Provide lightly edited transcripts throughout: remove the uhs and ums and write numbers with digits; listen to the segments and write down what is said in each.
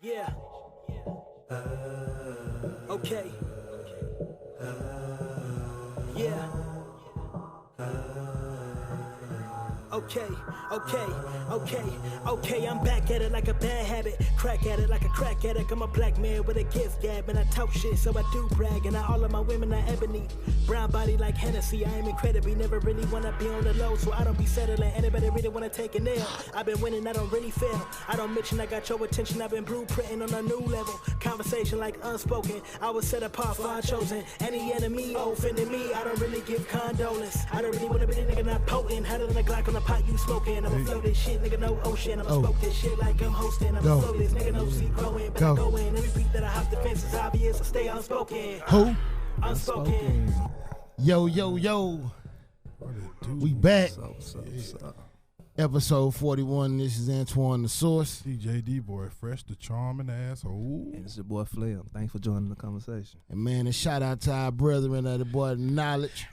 Yeah. Okay. Yeah. Okay, I'm back at it like a bad habit. Crack at it like a crack addict. I'm a black man with a gift gab, and I talk shit, so I do brag. And all of my women are ebony. Brown body like Hennessy, I am incredibly. Never really wanna be on the low, so I don't be settling. Anybody really wanna take a nail? I've been winning, I don't really fail. I don't mention I got your attention, I've been blueprinting on a new level. Conversation like unspoken, I was set apart for unchosen. Any enemy offending me, I don't really give condolence. I don't really wanna be the nigga not potent. Hotter than a Glock on the pot you smoking. I'ma flow this shit, nigga, no ocean. I'ma smoke this shit like I'm hosting. I'ma flow this nigga, no see growing. But I go in, every beat that I hop the fence is obvious. I stay unspoken. Who? Unspoken. Yo. We back. What's up? Episode 41. This is Antoine the Source. TJD boy, fresh the charming asshole. And it's your boy Flam. Thanks for joining the conversation. And man, a shout out to our brethren of the boy Knowledge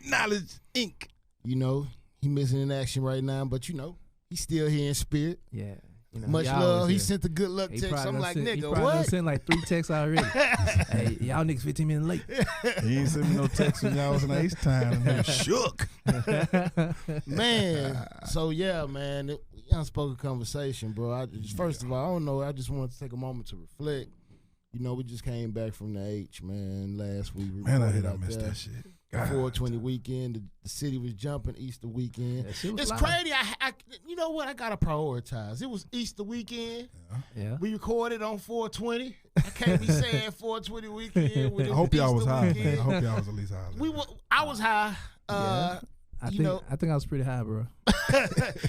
Inc. You know, he missing in action right now, but you know, he's still here in spirit. Yeah. You know, Much love. He sent the good luck text. I'm like, nigga, what? He sent like 3 texts already. Hey, y'all niggas 15 minutes late. He ain't sent me no text when y'all was in H-Town and he shook. Man, so yeah, man, Unspoken Conversation, bro. First of all, I don't know, I just wanted to take a moment to reflect. You know, we just came back from the H, man, last week. Man, I missed that shit. 420 weekend, the city was jumping Easter weekend. It's live. crazy. I you know what? I gotta prioritize. It was Easter weekend. Yeah. We recorded on 420. I can't be saying 420 weekend. With I hope y'all was Easter high. weekend. I hope y'all was at least high. I was high. I think I was pretty high, bro.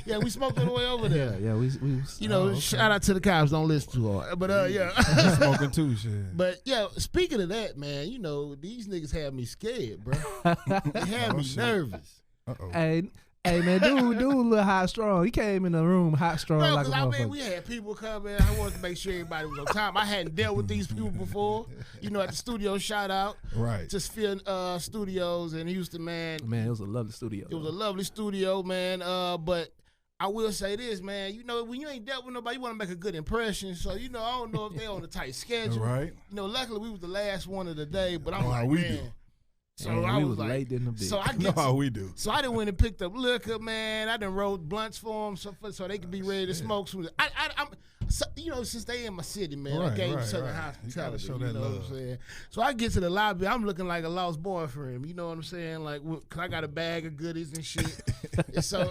Yeah, we smoked on the way over there. Yeah, we was, You know, shout out to the cops. Don't listen too hard. But yeah. Smoking too, shit. But yeah, speaking of that, man, you know, these niggas had me scared, bro. They had me nervous. Uh-oh. Hey man, dude, a little hot strong. He came in the room hot strong Bro, like a because motherfucker. we had people come in. I wanted to make sure everybody was on time. I hadn't dealt with these people before. You know, at the studio, shout out. Right. Just Phil Studios in Houston, man. Man, it was a lovely studio. It was a lovely studio, man. But I will say this, man. You know, when you ain't dealt with nobody, you want to make a good impression. So, you know, I don't know if they on a tight schedule. Right. You know, luckily we was the last one of the day, but I'm Know how like, we man. do. So And I we was was like, late in the bit. so I Know get how we do. So I done went and picked up liquor, man. I done rolled blunts for them so they could be ready to smoke. I'm you know, since they in my city, man, I gave them Southern hospitality. You gotta show You that know what I'm love. saying? So I get to the lobby, I'm looking like a lost boyfriend. You know what I'm saying? Like, cause I got a bag of goodies and shit. And so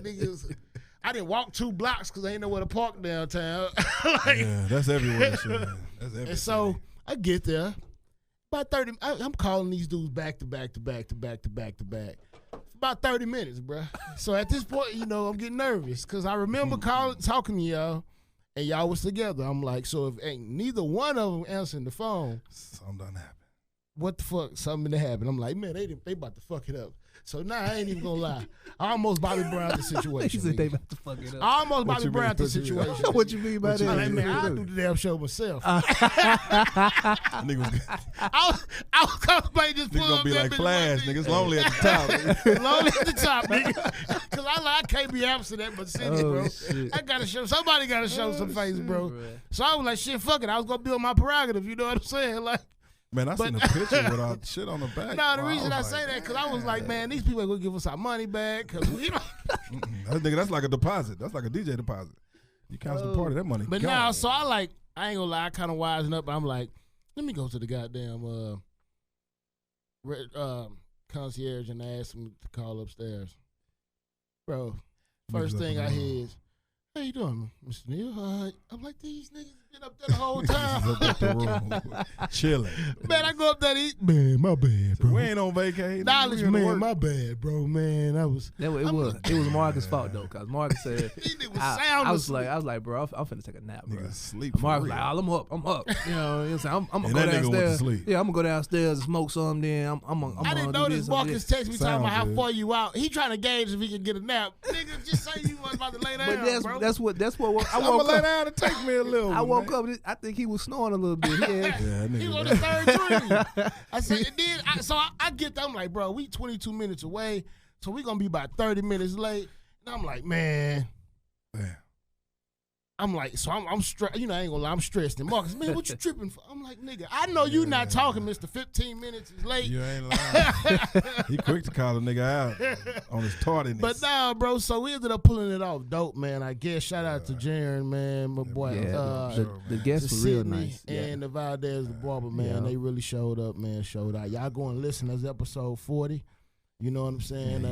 niggas, I didn't walk 2 blocks because I ain't know where to park downtown. Yeah, that's everywhere, shit, man. That's everywhere. And so I get there. About 30, I'm calling these dudes back to back. For about 30 minutes, bro. So at this point, you know, I'm getting nervous because I remember talking to y'all, and y'all was together. I'm like, so if ain't neither one of them answering the phone, Something done happened. what the fuck? Something to happen. I'm like, man, they about to fuck it up. So now I ain't even gonna lie. I almost Bobby Brown the situation. He said they nigga. about to fuck it up. I almost Bobby you Brown mean? the What you mean? situation. What you mean by What you that? I'm like, man, I'll do? do the damn show myself. Nigga was I was contemplating just nigga pulling gonna up be that like bitch Flash, one day. niggas lonely at the top. Lonely at the top, nigga. Because I can't be absent at my city, bro. Shit. I gotta show, somebody gotta show some face, bro. Bruh. So I was like, shit, fuck it. I was gonna build my prerogative, you know what I'm saying? Like, Man, I seen a picture with all the shit on the back. no, the Wow, reason I was say like, that, because I was like, man, these people ain't gonna give us our money back. Cause we don't. That's like a deposit. That's like a DJ deposit. You cancel the party, that money But gone. now, so I ain't gonna lie, I kind of wising up. I'm like, let me go to the goddamn concierge and ask him to call upstairs. Bro, first Niggas thing up I in the hear is, how you doing, Mr. Neal? I'm like, these niggas been up there the whole time. Up at the room, chilling. Man, I go up there to eat. Man, my bad, bro. We ain't on vacation. Knowledge, We in the man, work. my bad, bro, man. It was Marcus' fault though, cause Marcus said These niggas was I sound was asleep. like, bro, I'm finna take a nap, bro. Niggas sleep for Marcus real. like, oh, I'm up. You know what I'm saying? I'm And gonna go that nigga went to downstairs. sleep. Yeah, I'm gonna go downstairs and smoke some. Then I'm I didn't gonna know do this. this. Marcus text me talking Sound about how good. far you out. He trying to gauge if he can get a nap. Nigga, just say you was about to lay down, But bro. that's what I I'm gonna woke lay up. down and take me a little. I woke man. up. I think he was snoring a little bit. He had, Yeah, He was on nigga. the third dream. I said, and then I get that. I'm like, bro, we 22 minutes away, so we gonna be about 30 minutes late. And I'm like, man, Damn. I'm like, so I'm stressed. You know, I ain't gonna lie, I'm stressed. And Marcus, man, what you tripping for? I'm like, nigga, I know you not talking, Mr. 15 minutes is late. You ain't lying. He quick to call a nigga out on his tardiness. But nah, bro, so we ended up pulling it off. Dope, man. I guess shout out to Jaren, man, my boy. The guests were real nice. And the Valdez, the barber, man, they really showed up, man, showed out. Y'all go and listen. That's episode 40. You know what I'm saying?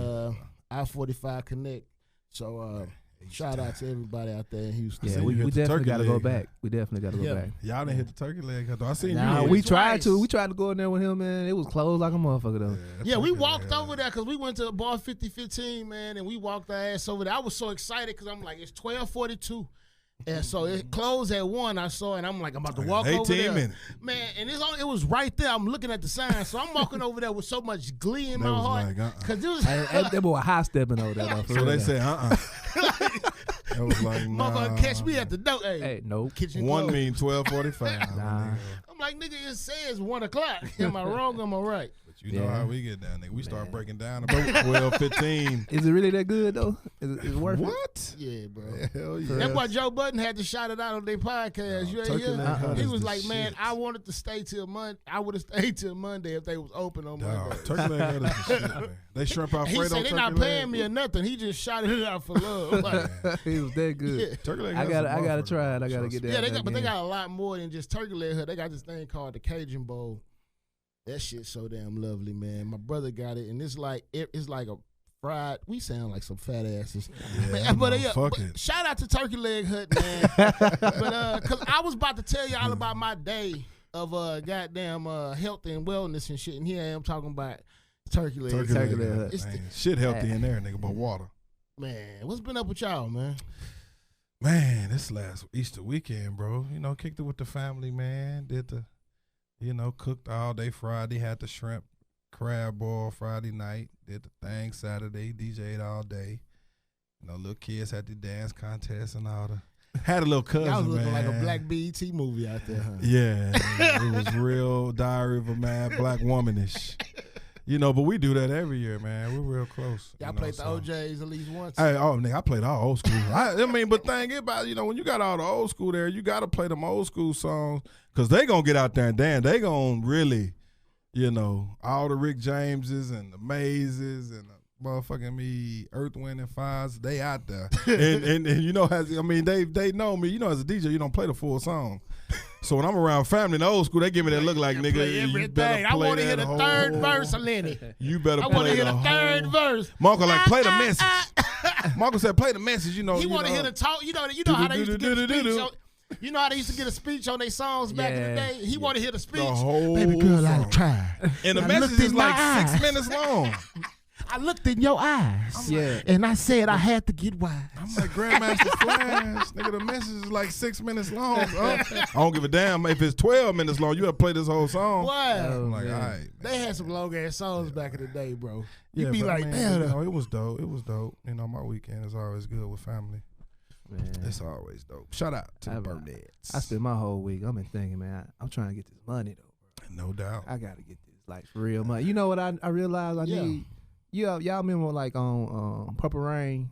I-45 Connect. So, shout out to everybody out there in Houston. Yeah, we definitely got to go back. We definitely got to go back. Y'all didn't hit the turkey leg. I seen you. We tried to. We tried to go in there with him, man. It was closed like a motherfucker, though. Yeah, we walked over there because we went to bar 5015, man, and we walked our ass over there. I was so excited because I'm like, it's 12:42. And so it closed at 1. I saw it, and I'm like, I'm about to walk over there. 18 minutes. Man, and it was right there. I'm looking at the sign. So I'm walking over there with so much glee in my heart. Because it was they were high stepping over there. Though, so they said, That was like, nah. Motherfucker catch me at the door. Hey, nope. Kitchen one closed. mean 12:45. Nah. I'm like, nigga, it says 1 o'clock. Am I wrong or am I right? But you know how we get down, nigga. We start breaking down about 12:15. Is it really that good, though? Is it worth it? What? Yeah, bro. Hell yeah. That's why Joe Budden had to shout it out on their podcast. You ain't hear? He was like, man, I wanted to stay till Monday. I would have stayed till Monday if they was open on Monday. Turkey leg is the shit, man. They shrimp Alfredo. He said they not paying me or nothing. He just shouted it out for love. Like, it was that good. Yeah. Turkey leg I gotta try it. I gotta get that. Yeah, they got a lot more than just turkey leg. They got this thing called the Cajun Bowl. That shit's so damn lovely, man. My brother got it, and it's like a fried. We sound like some fat asses. Yeah, but it. Shout out to Turkey Leg Hut, man. But cause I was about to tell y'all about my day of goddamn health and wellness and shit, and here I am talking about turkey leg. Turkey leg Hut. Shit healthy in there, nigga, but water. Man, what's been up with y'all, man? Man, this last Easter weekend, bro. You know, kicked it with the family, man. Did the, cooked all day Friday. Had the shrimp crab boil Friday night. Did the thing Saturday. DJ'd all day. Little kids had the dance contest and all the. Had a little cousin, y'all was looking man. like a black BET movie out there, huh? Yeah, it was real Diary of a Mad Black Womanish. But we do that every year, man. We're real close. Y'all played the OJs at least once? Hey, nigga, I played all old school. But thing about, when you got all the old school there, you got to play them old school songs because they going to get out there and dance. They going to really, all the Rick Jameses and the Mazes and the motherfucking Earth, Wind, and Fires, they out there. and they know me. As a DJ, you don't play the full song. So when I'm around family in the old school, they give me that look like, nigga, you better play I want to hear the third whole verse, Lenny. You better I play want to hear the third verse. Marco play the message. Marco said, play the message. He want to hear the talk. You know how they used to get a speech on. You know how they used to get a speech on their songs back in the day? He want to hear the speech. The whole Baby girl, I tried. And the message is like 6 minutes long. I looked in your eyes, and I said I had to get wise. I'm like, Grandmaster Flash, nigga, the message is like 6 minutes long. I don't give a damn if it's 12 minutes long. You have to play this whole song. Wow. I'm like, all right. They had some long-ass songs back in the day, bro. You be like, man, it was dope. It was dope. My weekend is always good with family. Man. It's always dope. Shout out to the birthdays. I spent my whole week. I've been thinking, man, I'm trying to get this money, though, bro. No doubt. I got to get this, like, for real money. You know what I realized I need? Y'all remember like on Purple Rain,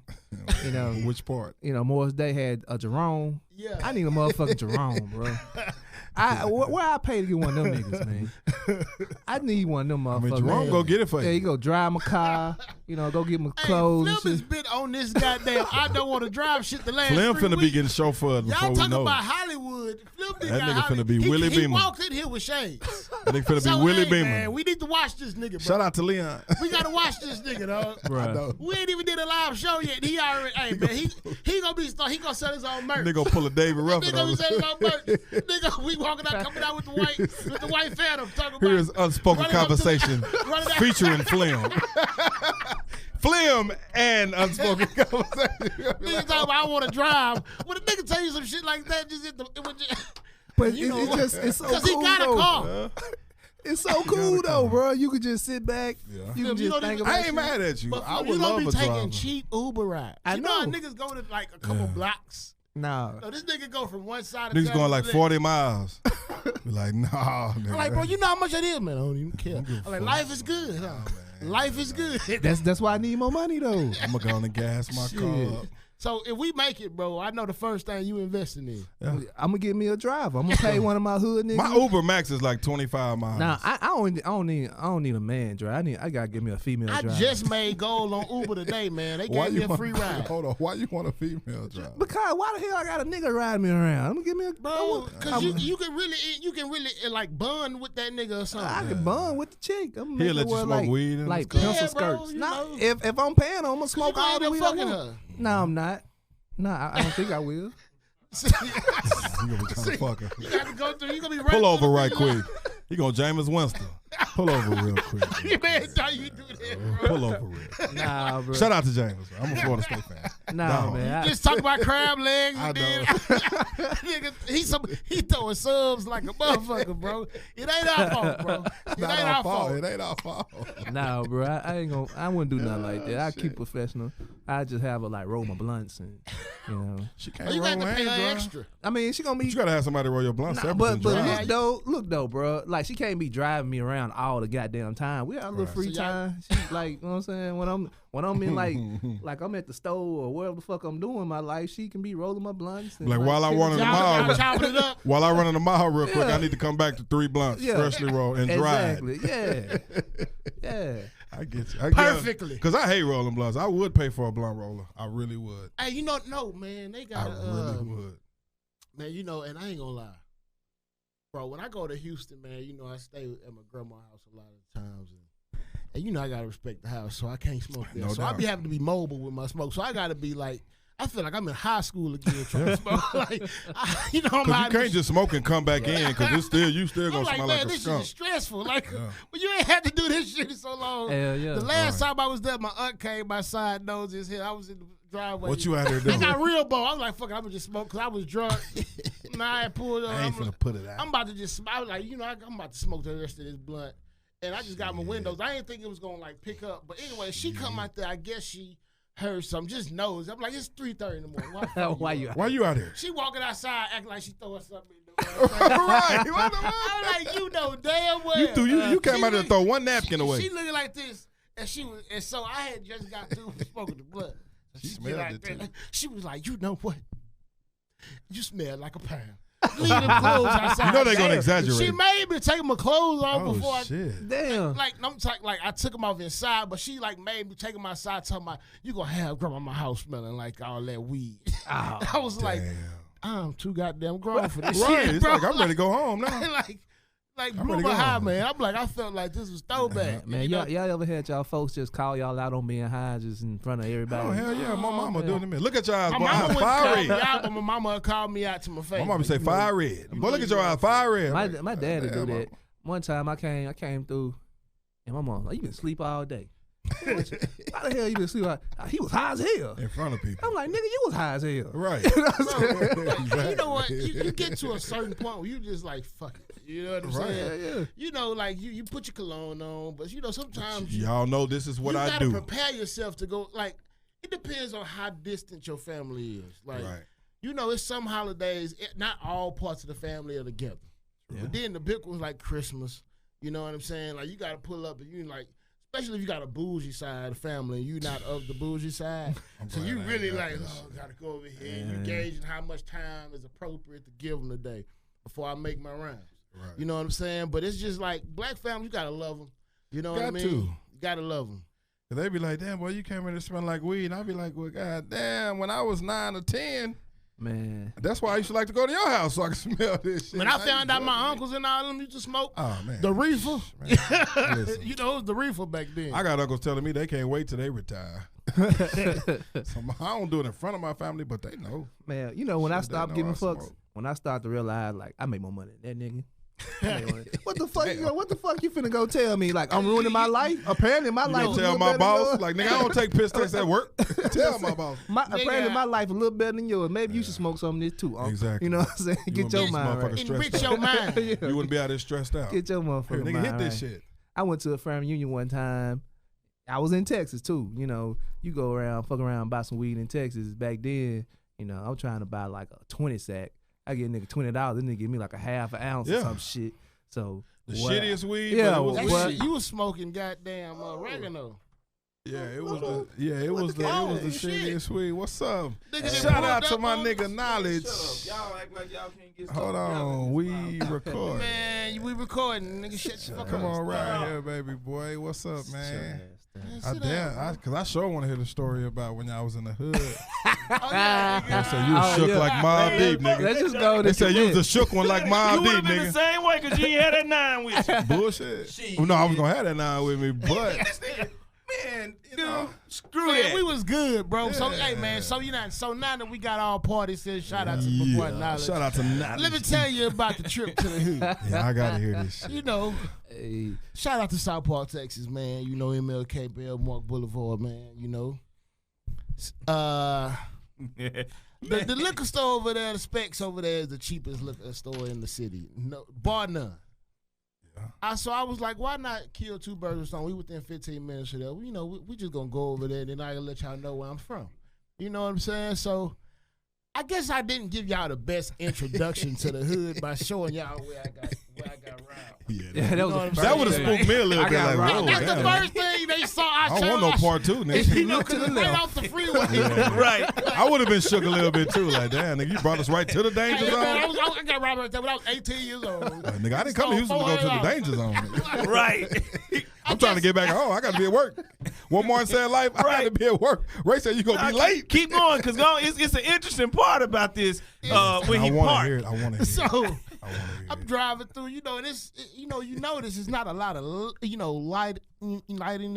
which part? Morris Day had a Jerome. Yeah, I need a motherfucking Jerome, bro. Where I pay to get one of them niggas, man? I need one of them motherfuckers. Jerome go get it for you. Yeah, you go drive my car, go get my clothes. Flim has been on this goddamn I don't want to drive shit the last 3 weeks. Flim finna be getting chauffeured before we know. Y'all talking about Hollywood. Flim that nigga finna be Willie Beamer. He walks in here with shades. That nigga finna be Willie Beamer. Man, we need to watch this nigga, bro. Shout out to Leon. We gotta watch this nigga, dog. We ain't even did a live show yet. He already, man, he gonna sell his own merch. Nigga gonna pull a David Ruffin on us. Nigga, we walking out, coming out with the white Phantom. Talking about here's Unspoken Conversation featuring Flim. Flim and Unspoken Conversation. Nigga talking about I want to drive. When a nigga tell you some shit like that, just hit the. But it's so cool. Because he got a car. It's so cool though, bro. You could just sit back. Yeah. You can just think about I ain't mad at you. But I would you love gonna a be taking driver. cheap Uber rides. I know how niggas go to like a couple blocks. No, this nigga go from one side of niggas going like 40 miles. Be like, nah. I'm like, bro, you know how much that is, man. I don't even care. I'm like, life is good. Huh? Life is good. That's why I need more money though. I'm gonna go on and gas my car up. So if we make it, bro, I know the first thing you investing in. Yeah. I'm gonna get me a driver. I'm gonna pay one of my hood niggas. My Uber Max is like 25 miles. Nah, I don't need a man drive. I gotta give me a female driver. I just made gold on Uber today, man. They gave me a free ride. Hold on, why you want a female driver? Because why the hell I got a nigga riding me around? I'm gonna give me a Bro, because you can really like bond with that nigga or something. I can bond with the chick. I'm He'll let you smoke weed and like stuff. pencil Yeah, bro, skirts. you Nah, know. if I'm paying her, I'm gonna smoke all the weed I fucking want. her. No, I'm not. Nah, I don't think I will. You gonna be trying to fuck her. You got to go through. You gonna be right Pull over through the right middle. quick. You gonna Jameis Winston. Pull over real quick. You man, how you do that, bro? Pull over real. Nah, bro. Shout out to Jameis. I'm a Florida State fan. Nah, Dog. man. Just talk about crab legs. I And then, know. nigga, he throwing subs like a motherfucker, bro. It ain't our fault, bro. It ain't our fault. It ain't our fault. Nah, bro. I ain't gonna. I wouldn't do nothing like that. I shit. keep professional. I just have her like roll my blunts and She can't Oh, you roll got to pay her hands, bro. extra. I mean, she gonna be. You gotta have somebody roll your blunt Nah, separate but than drive. look though, bro. Like she can't be driving me around all the goddamn time. We got a little Right. free So y'all- time. She like, you know what I'm saying? When I'm in like I'm at the store or wherever the fuck I'm doing my life, she can be rolling my blunts. And Like, while I chilling. wanna- Y'all Tomorrow. chopping it up. While I run in the mile real quick, Yeah. I need to come back to 3 blunts, Yeah. freshly rolled and dried. Exactly. Yeah. Yeah. I get you. Perfectly. Because I hate rolling blunts. I would pay for a blunt roller. I really would. Hey, you know, no, man, they I got really would. man, you know, and I ain't gonna lie, bro. When I go to Houston, man, you know, I stay at my grandma's house a lot of times, and you know, I gotta respect the house, so I can't smoke there. No so I doubt. be having to be mobile with my smoke. So I gotta be like, I feel like I'm in high school again trying to smoke. Like, you know, I'm Because you hiding can't just smoke and come back in because you still I'm gonna like, smell man, like a this shit skunk. is stressful. Like, Yeah. but you ain't had to do this shit in so long. Hell yeah. The last time I was there, my aunt came by side nose his head. I was in the driveway. What you out there I doing? got real bold. I was like, fuck it, I'm gonna just smoke because I was drunk. Nah, I pulled up. I ain't finna put it out. I'm about to just, I was like, you know, I'm about to smoke the rest of this blunt. And I just got my windows. I didn't think it was going to like pick up. But anyway, she come out there. I guess she heard something, just knows. I'm like, it's 3:30 in the morning. Why the fuck Why up? you? Why you out here? She walking outside acting like she throwing something in the Right. What the fuck? I'm like, you know damn well. You came She out there to look- throw one napkin away. She looking like this. And so I had just got through smoking the blunt. She get smelled out it, there. too. She was like, you know what? You smell like a pound. Leave them clothes outside. You know they gonna Damn. exaggerate. She made me take my clothes off Oh, before shit. Damn. like I'm talking like I took them off inside, but she like made me take them outside, talking about you gonna have grandma in my house smelling like all that weed. Oh, I was like, Damn. I'm too goddamn grown for this Right. shit, It's bro. like, I'm ready to go home now. like I'm blew ready to my go high, home. man. I'm like, I felt like this was throwback. man, you know? y'all ever had y'all folks just call y'all out on being high just in front of everybody? Oh, hell yeah. My mama man. doing it. Look at your eyes, My boy. mama Eyes wouldn't fire call me red. out, but my mama called me out to my face. My mama say You know, fire red. you Boy, look know at your you eyes, fire red. My dad would do Damn, that. One time I came through, and my mom like, you been asleep all day. How the hell you been asleep? He was high as hell. In front of people. I'm like, nigga, you was high as hell. Right. Bro, you know what? You get to a certain point where you just like, fuck it. You know what I'm Right. saying? Yeah. You know, like you put your cologne on, but you know, sometimes you Y'all know this is what I gotta do. prepare yourself to go. Like, it depends on how distant your family is. Like, Right. you know, it's some holidays, not all parts of the family are together. Yeah. But then the big ones like Christmas. You know what I'm saying? Like, you got to pull up and you like, especially if you got a bougie side of the family and you not of the bougie side. So glad you I ain't really got like, this. oh, got to go over here. And you gauging how much time is appropriate to give them today before I make my rounds. Right. You know what I'm saying? But it's just like, black family, you got to love them. You know what I Got mean? to. You got to love them. They be like, damn, boy, you came in to smell like weed. And I be like, well, god damn, when I was 9 or 10, Man. that's why I used to like to go to your house so I could smell this shit. When I Now found you out my judging me. uncles and all them used to smoke, Oh, man. the reefer, Listen. you know, it was the reefer back then. I got uncles telling me they can't wait till they retire. So I don't do it in front of my family, but they know. Man, you know, when I Shit, they stopped know giving I fucks, smoke. when I start to realize, like, I make more money than that nigga. What the fuck? What the fuck you finna go tell me? Like, I'm ruining my life? Apparently, my life You is a tell little my better than boss, yours. like, nigga, I don't take piss tests at work. Tell my boss. Apparently, my life a little better than yours. Maybe you should smoke some of this too. Uncle. Exactly. You know what I'm saying? You Get wouldn't your be mind motherfucker right. stressed Enrich your mind. Yeah. You wouldn't be out there stressed out. Get your motherfucking Here, nigga, mind hit this right. shit. I went to a family reunion one time. I was in Texas too. You know, you go around, fuck around, buy some weed in Texas. Back then, you know, I'm trying to buy like a 20 sack. I get a nigga $20. This nigga give me like a half an ounce or Yeah. some shit. So The what- shittiest weed, Yeah, but it was That weed. shit, you was smoking goddamn oregano. Yeah, it was the shitty and sweet. What's up? Nigga, Shout out pulled to up my on- nigga Knowledge. Y'all act like y'all can't get Hold on, we record. Man, we recording, nigga. Shut the fuck Come up. on right here, baby boy. What's up, man? Sit down. Cause I sure want to hear the story about when y'all was in the hood. Oh, yeah, They nigga. said you was shook like Mobb Deep, nigga. Let's just go. They said you was a shook one like Mobb You would Deep, have been the nigga. same way because you ain't had that 9 with you. Bullshit. Well, no, I was gonna have that 9 with me, but Man, you know, screw Man, that. we was good, bro. So Yeah. hey, man. So so now that we got all parties, said shout out to my boy Knowledge. shout out to Knowledge. Let me tell you about the trip to the hood. Yeah, I gotta hear this shit. You know, Hey, shout out to South Park, Texas, man. You know, MLK, Belmark Boulevard, man. You know, the liquor store over there, the Specs over there is the cheapest liquor store in the city, no bar none. So I was like, why not kill two birds with stone? We within 15 minutes of there. You know, we just gonna go over there, and then I can let y'all know where I'm from. You know what I'm saying? So I guess I didn't give y'all the best introduction to the hood by showing y'all where I got robbed. yeah, that was the That would have first spooked me a little I bit. got Like, robbed. whoa, That's the damn. first thing they saw. I don't want no part 2, nigga. You know, Look to because the it's right left. off the freeway. Yeah. Right. I would have been shook a little bit too. Like, damn, nigga, you brought us right to the danger Hey, man, zone. I got robbed right there when I was 18 years old. Nigga, I didn't come to Houston to go to the danger zone. nigga. Right. I'm trying to get back home. I got to be at work. One more in life, I got to be at work. Ray said you gonna be late. Keep going, because it's an interesting part about this when I he want to parked. hear it. I want to hear it. So I want to hear I'm it. driving through, you know, this, you notice it's not a lot of, lighting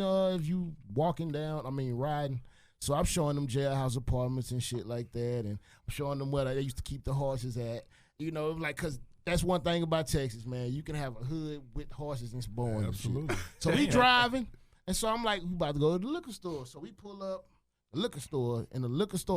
if you walking down, riding. So I'm showing them jailhouse apartments and shit like that, and I'm showing them where they used to keep the horses at, you know, like, cause that's one thing about Texas, man. You can have a hood with horses and spoons. and shit. Absolutely. So we driving, and so I'm like, we about to go to the liquor store. So we pull up the liquor store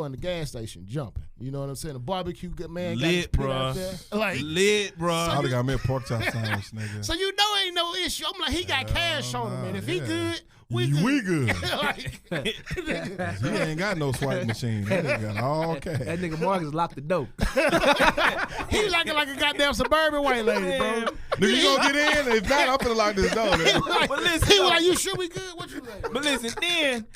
and the gas station jumping. You know what I'm saying? The barbecue man got his Lit, pit out there. Like, Lit, bro. I would have got me a pork chop sandwich, nigga. so you know ain't no issue. I'm like, he got cash on him, and if he good, we good. We good. Like, He ain't got no swipe machine. That nigga got all cash. That nigga Marcus locked the dope. he like a goddamn suburban white lady, bro. Nigga, you gonna get in? If not, I'm finna lock this door. Nigga. But listen, He though, was like, you sure we good? What you like? but listen,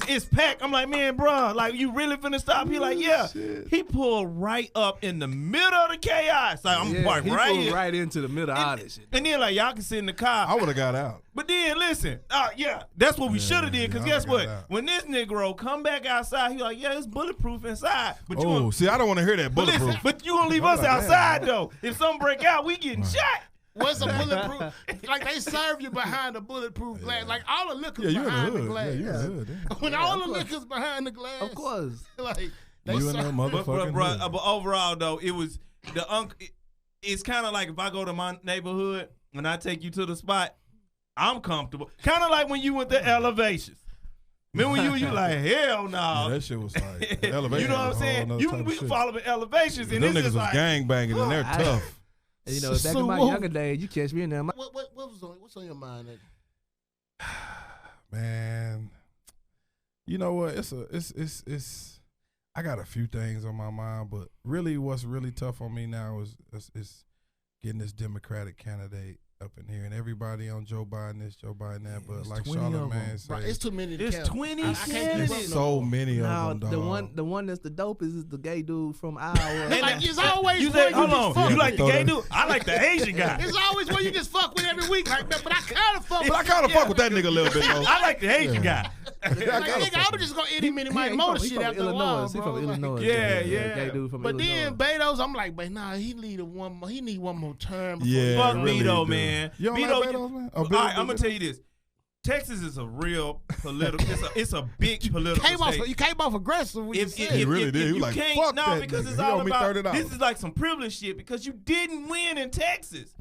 it's packed. I'm like, man, bro, like, you really finna stop? He like, yeah. He pulled right up in the middle of the chaos. Like, I'm parked he right pulled here. right into the middle of all this shit. And then, like, y'all can sit in the car. I would have got out. But then listen, yeah, that's what we should have did. Because yeah, I guess got what? out. When this Negro come back outside, he like, yeah, it's bulletproof inside. But you Oh, gonna, see, I don't want to hear that but bulletproof. listen, but you gonna leave us Oh, damn. outside though. If something break out, we getting shot. What's a bulletproof? Like they serve you behind the bulletproof glass. Like all the liquor's Yeah, you in the behind the hood. glass. Yeah, you in the hood. Damn. When all the liquor's behind the glass. Of course. Like they You in the serve. motherfucking hood. But overall though, it was it's kind of like if I go to my neighborhood and I take you to the spot, I'm comfortable. Kind of like when you went to Elevations. Remember when you like, hell no. Yeah, that shit was like elevation. You know what I'm was a whole saying? nother type of We shit. follow the Elevations, and Them this niggas is was like, gang banging and they're I- tough. And, you know, back So in my what- younger days, you catch me in there. What's on your mind? Nigga? Man, you know what? It's. I got a few things on my mind, but really, what's really tough on me now is getting this Democratic candidate up in here, and everybody on Joe Biden this, Joe Biden that. But it's like 20 of Charlamagne them. said, Right, it's too many to It's count. 20 I can't keep candidates. up there's no so more. many Now, of them, dog. the one that's the dopest is the gay dude from Iowa. Like it's always you where said, hold just on, fuck you with. like the throw gay that- dude? I like the Asian guy. It's always where you just fuck with every week like that. But I kind of fuck But I with. kind of fuck with that nigga a little bit though. I like the Asian guy. Like, nigga, I'm just gonna any minute my motor shit after a while, He from bro. Like, Illinois. Yeah. Gay dude from but Illinois. then Beto's, I'm like, but nah, he need one more term. before Yeah, he- Fuck really Beto, do. man. You don't Beto, like Beto, man? Oh, all Bill- right, I'm Bill- gonna tell you this. Texas is a real political. It's a big political state. You came off aggressive when you If, said if, He if, really if did. He you was like, can't, fuck no, that because nigga. it's He all owe me about. $30. This is like some privilege shit because you didn't win in Texas.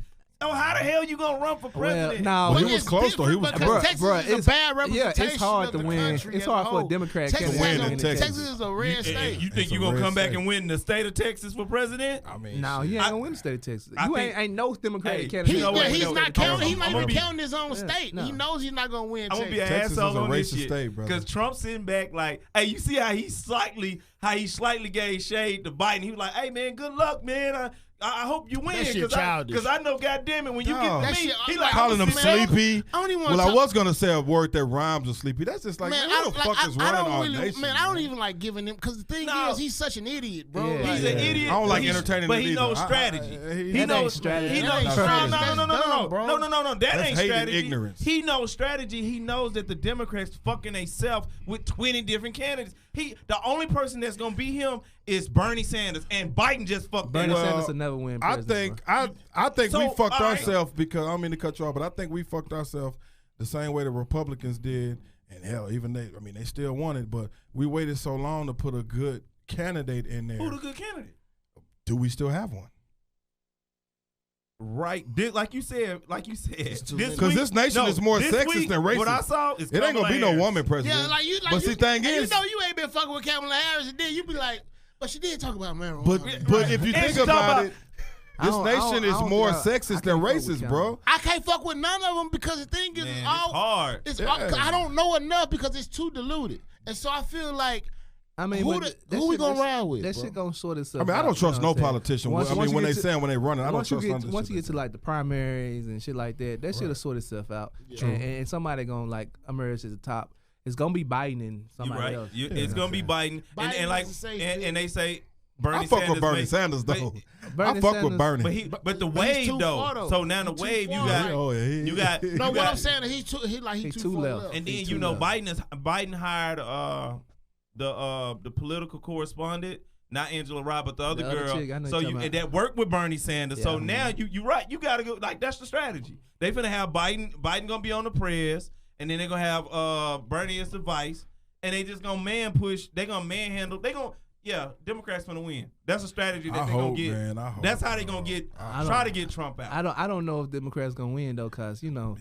So how the hell you gonna run for president? no, Well, he But was it's close, though. He was different close. because Bruh, Texas is it's- a bad representation. yeah, it's hard of to the win. country It's as a hard for a whole. Democrat Texas to win is a- in Texas. Texas is a red state. You think It's you a gonna red come back state. and win the state of Texas for president? I mean, No, shit. he ain't gonna win the state of Texas. I You think- ain't no Democratic Hey, candidate. you know what? He's No, not I'm counting. He's not gonna even be- counting his own state. no. He knows he's not gonna win. I'm gonna be an Texas is asshole a on this racist shit state, brother. because Trump's sitting back like, hey, you see how he slightly gave shade to Biden. He was like, hey man, good luck, man. I hope you win That shit childish. because I know, goddamn it, when you Dog. get That to me, shit- he I'm like calling I'm them gonna sit down. sleepy. I don't even want Well, to I was gonna say a word that rhymes with sleepy. That's just like, man, who the fuck is running our nation? Man, I don't even like giving him because the thing No. is, he's such an idiot, bro. Yeah. Like, He's an idiot. I don't like but he's- entertaining but him he either. knows strategy. He That knows ain't strategy. He That knows ain't no, strategy. no, That's no, dumb, bro. no. That That's ain't hated strategy. ignorance. He knows strategy. He knows that the Democrats fucking themselves with 20 different candidates. The only person that's gonna beat him is Bernie Sanders, and Biden just fucked Bernie that up. Sanders will never win. I president, think I think So, we fucked all right. ourselves because I don't mean to cut you off, but I think we fucked ourselves the same way the Republicans did, and hell, even they still won it, but we waited so long to put a good candidate in there. Who the good candidate? Do we still have one? Right, like you said, this Because week- this nation is more this sexist week, than racist. What I saw is It ain't gonna be no Kamala woman president. Yeah, like you. Like but see, thing and is, you know, you ain't been fucking with Kamala Harris, and then you be like, but she did talk about marijuana. but if you And think she talking about about- it, this nation is more sexist than racist, bro. I can't fuck with none of them because the thing is, Man, it's it's all hard. It's Yeah. all, I don't know enough because it's too diluted, and so I feel like I mean, who but the- who we gonna ride with, That bro? shit gonna sort itself. I mean, I out, don't trust you know no what I'm saying? politician. Once- I once mean, you when get they to- saying when they running, I don't Once you trust none of this get shit to like the primaries and shit like that shit'll sort itself out. And somebody gonna like emerge at the top. It's gonna be Biden and You somebody right. else. It's gonna be Biden, Biden and like, is a safe and bet. they say Bernie I fuck Sanders with Bernie may- Sanders though. Bernie I fuck Sanders- with Bernie. but the But he's wave too though. far, though. So now the He's too wave, you far. got, Oh, yeah, you got. no, you what got- I'm saying is he too far left. And then He you too know left. Biden hired the political correspondent, not Angela Rye, but the other The other girl. chick, I know So you're you talking and that worked with Bernie Sanders. Yeah, so I know. now you right. You gotta go. Like that's the strategy. They finna have Biden. Biden gonna be on the press, and then they're gonna have Bernie as the vice, and they just gonna man push. They gonna manhandle. They gonna Democrats gonna win. That's a strategy that I they gonna hope, get. man. I hope. That's how they gonna get. I Try don't- to get Trump out. I don't know if Democrats gonna win though, cause you know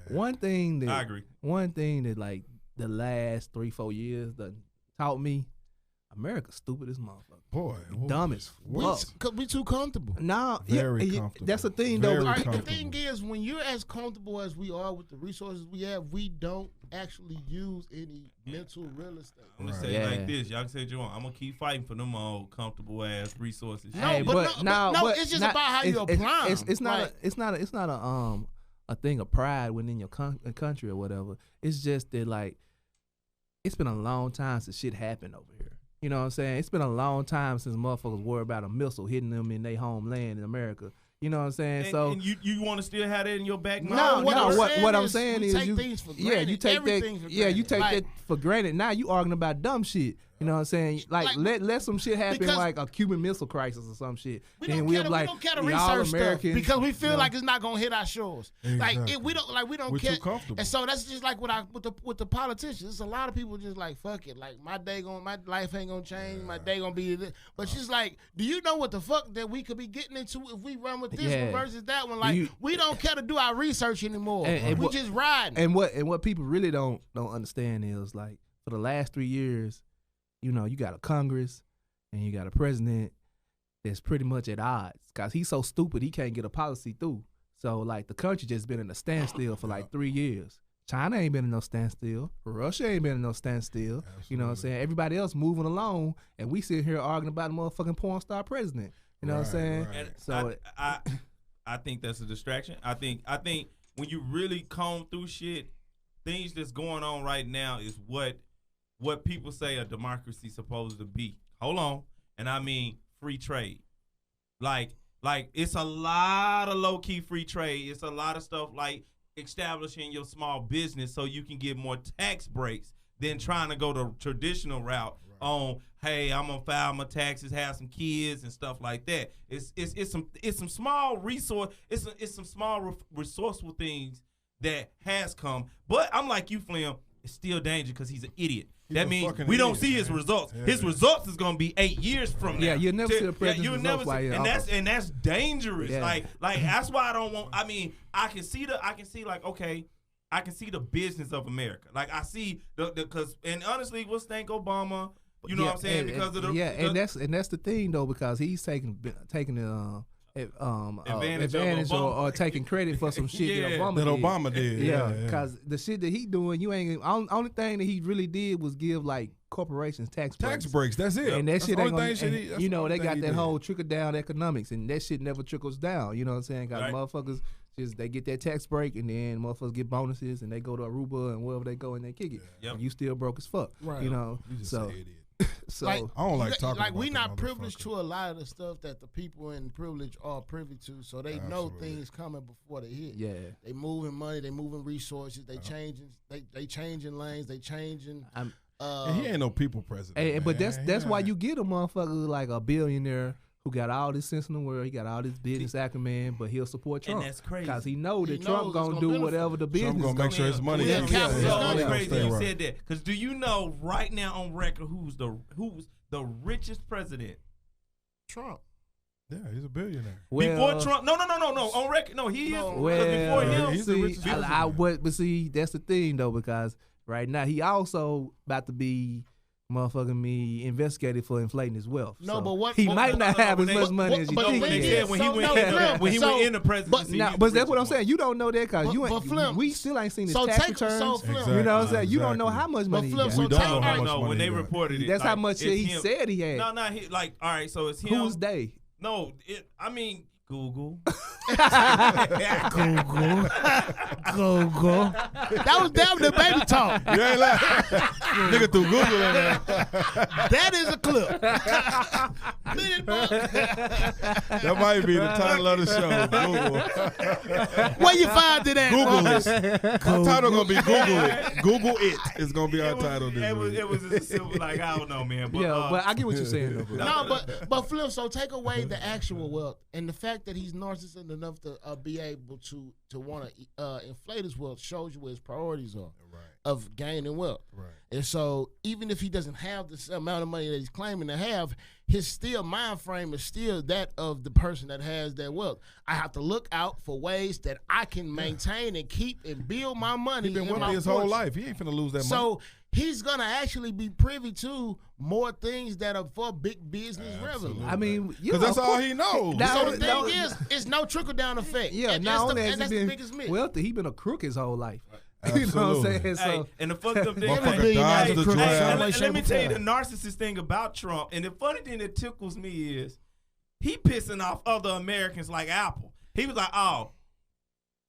one thing that I agree. One thing that like the last 3-4 years done taught me, America's stupid as motherfucker. Boy, Dumb as fuck. Cause we too comfortable. Nah, Very yeah, comfortable. that's the thing Very though. All right, the comfortable. thing is, when you're as comfortable as we are with the resources we have, we don't actually use any mental real estate. I'm gonna Right. say it Yeah. like this. Y'all can say what you want. I'm gonna keep fighting for them old comfortable ass resources. No, Hey, but no, it's just about how you apply 'em. It's not. Like- It's not a thing of pride within your country or whatever. It's just that like it's been a long time since shit happened over here. You know what I'm saying? It's been a long time since motherfuckers worry about a missile hitting them in their homeland in America. You know what I'm saying? And, so and you want to still have that in your back mind? no, what I'm saying what I'm is saying we is take you, things for yeah, granted. you take Everything that, for yeah, you granted. take Like- that for granted. Now you arguing about dumb shit. You know what I'm saying? Like let some shit happen, because- like a Cuban Missile Crisis or some shit. We Then don't we'll care, be like, we don't care to we all research stuff Americans, because we feel you know? like it's not gonna hit our shores. Like Exactly. we don't We're care. too comfortable. And so that's just like with the politicians. There's a lot of people just like fuck it. Like my life ain't gonna change. My day gonna be this. But she's like, do you know what the fuck that we could be getting into if we run with this Yeah. one versus that one? Like we don't care to do our research anymore. And we what- just riding. And what people really don't understand is like for the last 3 years, you know, you got a Congress and you got a president that's pretty much at odds because he's so stupid he can't get a policy through. So like the country just been in a standstill for like 3 years. China ain't been in no standstill. Russia ain't been in no standstill. You know what I'm saying? Everybody else moving along, and we sit here arguing about a motherfucking porn star president. You know what I'm saying? right. And So I think that's a distraction. I think when you really comb through shit, things that's going on right now is what people say a democracy supposed to be. Hold on, and I mean free trade. Like it's a lot of low key free trade. It's a lot of stuff like establishing your small business so you can get more tax breaks than trying to go the traditional route on, hey, I'm gonna file my taxes, have some kids and stuff like that. It's some small resource. It's some small resourceful things that has come. But I'm like you, Flim. It's still danger because he's an idiot. That a means fucking we don't idiot, see his man. results. Yeah. His results is gonna be 8 years from now. Yeah, you'll never see the president's you'll never results while see, you're in and office. that's dangerous. Yeah. Like that's why I don't want. I mean, I can see like okay, I can see the business of America. Like I see because and honestly, we'll thank Obama. You know what I'm saying? Because of the and that's the thing though, because he's taking the Advantage advantage of or Obama. taking credit for some shit Yeah. that Obama That did. Obama did. Yeah, because the shit that he doing, you ain't. Only thing that he really did was give like corporations tax breaks. That's it. And that That's shit the ain't only gonna, thing and, that's you the know, only they thing got he that did. whole trickle down economics, and that shit never trickles down. You know what I'm saying? Cause Right. motherfuckers just they get that tax break, and then motherfuckers get bonuses, and they go to Aruba and wherever they go, and they kick it. Yep. And you still broke as fuck. Right. You know. You just So an idiot. so Like, I don't like talking like about we them not privileged motherfuckers. to a lot of the stuff that the people in privilege are privy to, so they know Absolutely. things coming before they hit. yeah. They moving money, they moving resources, they changing, they changing lanes, they changing. I'm, And he ain't no people president. Hey, but man. that's He why not- you get a motherfucker like a billionaire who got all this sense in the world. He got all this business acumen, but he'll support And Trump. that's crazy. Because he know that He knows Trump it's gonna gonna do benefit whatever the business Trump gonna make sure his money Yeah, is capital- So Yeah, it's yeah. crazy Stay you right. said that. Because do you know right now on record who's the richest president? Trump. Yeah, he's a billionaire. Before Trump? No. On record, no. He is. No. Because Well, before him, he's the see, richest president. but see, that's the thing though, because right now he also about to be motherfucking me investigated for inflating his wealth. No, So but what- he but- might but- not but- have as but- much money but- as you but no, think. when they thing said is, when he so went no, Flip, when he so- went in the presidency. Now, he but was that's what I'm rich. saying. You don't know that because you But ain't. Flip, We still ain't seen his so tax take- returns. so Flip- Exactly. You know what I'm saying? You don't know Exactly. how much money he Flip, got. so We don't know how No, much no. money When they he got. reported it, That's how like, much it's shit he him. said he had. No, he like all right. So it's him. Who's they? No, I mean Google. Google. That was damn the baby talk. You ain't lying. Nigga threw Google in there. That is a clip. That might be the title of the show. Google. Where you find it at? Google it. Our title gonna be Google it. Google it is gonna be our title this week. It was just simple, like I don't know, man. But, Yeah, but I get what you're saying though. Bro. No, but Flip. So take away the actual wealth and the fact that he's narcissistic enough to be able to want to inflate his wealth shows you where his priorities are Right. of gaining wealth. Right. And so even if he doesn't have this amount of money that he's claiming to have, his still mind frame is still that of the person that has that wealth. I have to look out for ways that I can maintain and keep and build my money. He been and wealthy my his whole fortune. life. He ain't finna lose that money. So he's gonna actually be privy to more things that are for big business revenue. I mean, you Because know, that's of all course- he knows. Now- So the thing is, it's no trickle down effect. Yeah, and not only that's has he the been biggest myth. wealthy, he been a crook his whole life. You know what I'm Absolutely. saying? hey, So and the fucked up thing, Motherfucker Every dodged billionaire the crook draft. some way, let shape, me or tell you the form. narcissist thing about Trump, and the funny thing that tickles me is he pissing off other Americans like Apple. He was like, "Oh,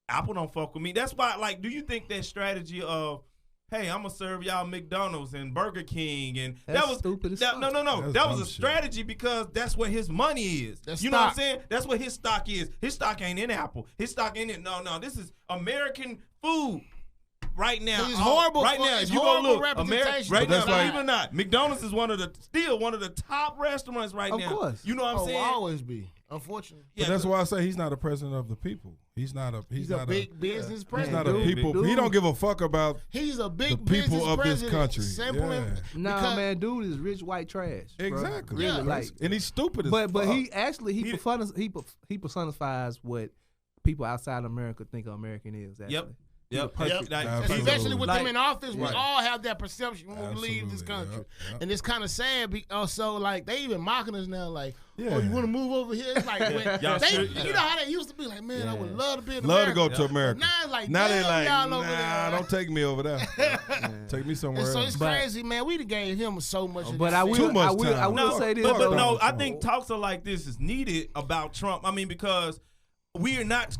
Apple don't fuck with me." That's why, like, do you think that strategy of, "Hey, I'm gonna serve y'all McDonald's and Burger King," and That's that was stupid as that, fuck. no, That's that was dumb a shit. strategy because that's where his money is. That's you know what I'm stock. saying? That's what his stock is. His stock ain't in Apple. His stock ain't in. No, this is American food. Right now, It's horrible Right for- now, it's if you go horrible look, representation. right But now, that's like- believe it or not, McDonald's is still one of the top restaurants right Of now. course. You know what I'm Oh, saying? will always be. Unfortunately, But that's why I say he's not a president of the people. He's not a. he's a big business He's president. not a Dude, people. dude. He don't give a fuck about. He's a big The people business of this president. country. Simple Yeah. and Nah, because- man, dude is rich white trash. bro. Exactly. Really, Yeah. like, And he's stupid as but fuck. he actually he personifies what people outside America think American is. Actually. Yep. Yep. Absolutely. Especially with Like- them in office, we Right. all have that perception when we leave this Absolutely, country. yep. And it's kind of sad. So, like, they even mocking us now, like, Yeah. oh, you want to move over here? It's like, when Y'all they, should- you know how they used to be like, man, I would love to be in Love to America. go to America. Now it's like, Now they damn, like, y'all over nah, there. don't take me over there. Take me somewhere And so else. it's But- crazy, man. We done gave him so much. of But this I shit. will, Too much I will, I time. will No, say this. but though. no, I though. think talks are like this is needed about Trump. I mean, because we are not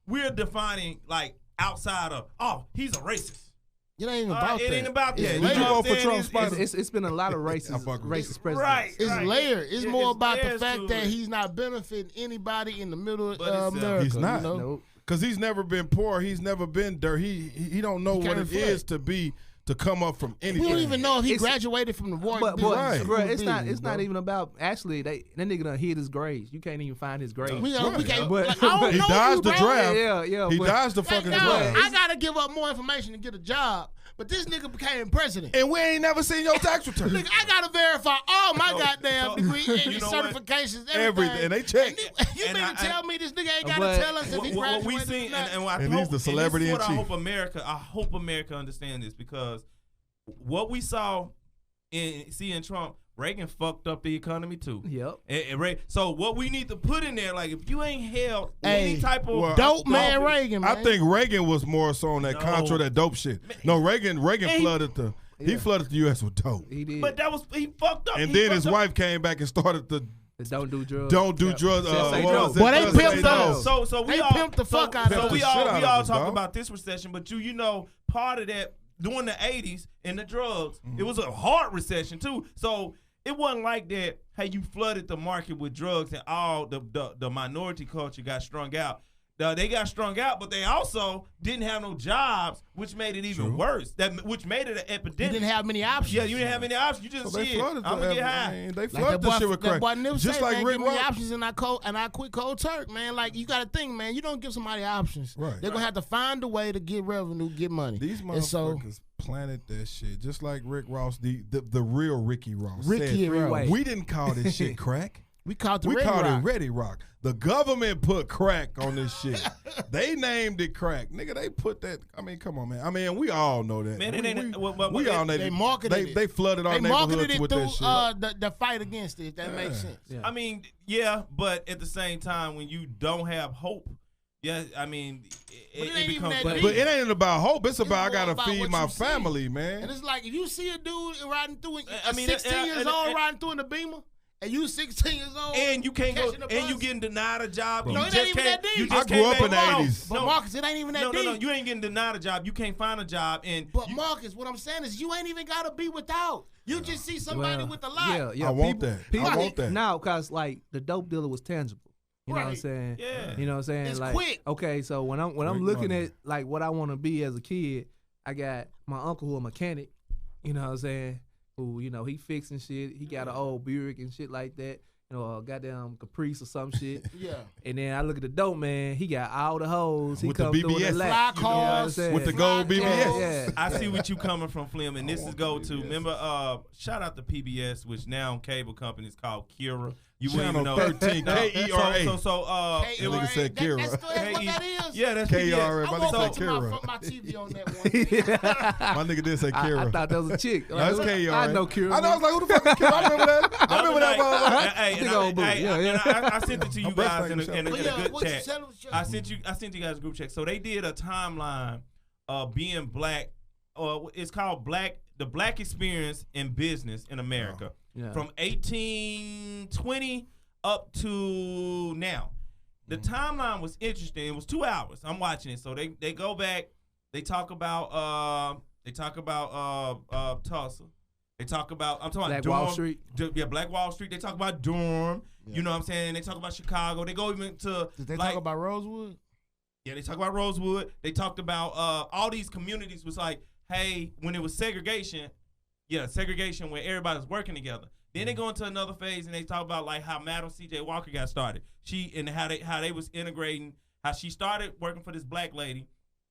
we're defining like outside of, oh, he's a racist. It ain't even about It that. ain't about It's that. Did layered. you know vote what I'm for saying? Trump's It's- spot? It's been a lot of I racist fuck with racist it. presidents. Right. It's layered. It's more about the layers fact to that it. he's not benefiting anybody in the middle of But it's, America. He's not. You know? Nope. Because he's never been poor. He's never been dirt. He don't know He what can't it reflect. is to come up from anything. We don't even know if he It's- graduated from the Roy But Business Right. School bro, of it's not. Business, It's not bro. even about. Actually, that nigga done hid his grades. You can't even find his grades. We Right. can't. But- Like, I don't He know dodged you, the bro. draft. Yeah. He but- dodged the Like, fucking no, draft. I gotta give up more information to get a job. But this nigga became president. And we ain't never seen your tax return. Nigga, I gotta verify all my goddamn so- degree and you know what? certifications, everything. Everything. And they check. You And mean I- to tell me this nigga ain't gotta But- tell us if he what graduated we or seen, not? and I And hope, he's the celebrity and in this is what chief. I hope America understand this because what we saw in seeing Trump, Reagan fucked up the economy too. Yep. So what we need to put in there, like if you ain't held Hey, any type of well, Dope man office- Reagan, man. I think Reagan was more so on that No. Contra, that dope shit. No, Reagan And he- flooded the. He flooded the U.S. with dope. He did. But he fucked up. And He then fucked his up. wife came back and started the don't do drugs. don't do drugs. Say what no. was it? Boy, they Just pimped say those. no. So we They all pimped the fuck out of So us. we Shit out of all us, talk dog. about this recession, but you know, part of that during the '80s and the drugs, it was a hard recession too. So it wasn't like that. Hey, you flooded the market with drugs and all the minority culture got strung out. They got strung out, but they also didn't have no jobs, which made it even worse. Which made it an You epidemic. didn't have many options. Yeah, you didn't have any options. You just So they said, I'm flooded gonna get high. man. They Like flooded the shit with that crack. boy Nip Just say, like man, Rick give me Ross. options and I quit cold turk, man. Like you got to think, man. You don't give somebody options. Right. They're gonna have to find a way to get revenue, get money. These And so, motherfuckers planted that shit. Just like Rick Ross, the real Ricky Ross. Ricky said, Ross. we didn't call this shit crack. we called We called Rock. it Ready Rock. The government put crack on this shit. They named it crack. Nigga, they put that. I mean, come on, man. I mean, we all know that. Man, it we, ain't- we, well, we all know They that. marketed it. They flooded our They marketed neighborhoods it with through that shit. the fight against it. If that makes sense. Yeah. I mean, yeah, but at the same time, when you don't have hope, yeah, I mean, But it it ain't even becomes. that But, deep. but it ain't about hope. It's about I more gotta about feed what my you see. family, And man. it's like if you see a dude riding through, I mean, 16 years and- old riding through in the Beamer, and you 16 years old, And you can't go, catching the and you bus. getting denied a job. Bro. You No, it just ain't even can't- that deep. you I just grew can't up in the make- no, 80s. But No, Marcus, it ain't even that no, deep. you ain't getting denied a job. You can't find a job, and But you- Marcus, what I'm saying is you ain't even gotta be without. You just see somebody Well, with a lot. Yeah, I want people- that. people- I want that. Now, cause like the dope dealer was tangible. You know what I'm Right. saying? Yeah. You know what I'm saying? It's like, quick. Okay, so when I'm Quick looking money. at like what I want to be as a kid, I got my uncle who a mechanic. You know what I'm saying? Who he fixing shit. He got an old Buick and shit like that. A goddamn Caprice or some shit. Yeah. And then I look at the dope man. He got all the hoes. He With the come through in BBS. the lap. Fly You know what I'm cars, saying? With the gold Fly BBS. cars. Yeah. I see what you coming from, Flim, and this is go to remember. Shout out to PBS, which now cable company is called Kira. You wouldn't even Channel know 13, Kera. So That nigga said Kira. That's what that is. yeah, that's KRA. PBS. I My woke nigga up said to Kira. my TV on that one. My nigga did say I Kira. thought that was a chick. That's Kara. I know Kira. I know. I was like, who the fuck is Kira? I remember that. I remember that motherfucker. Hey, Big old booty. Yeah. I sent it to you I'm guys in a breastfeeding But in yeah, a good what you chat. tell us? I sent you guys a group chat. So they did a timeline of being black. It's called the black experience in business in America Yeah. from 1820 up to now. The timeline was interesting. It was 2 hours. I'm watching it. So they go back. They talk about Tulsa. They talk about I'm talking Black about Durham. Wall Street. Yeah, Black Wall Street. They talk about Durham. You know what I'm saying? They talk about Chicago. They go even to Did they like, talk about Rosewood? yeah, they talk about Rosewood. They talked about all these communities was like, hey, when it was segregation, segregation where everybody's working together. Then they go into another phase and they talk about like how Madam C.J. Walker got started. She and how they was integrating, how she started working for this black lady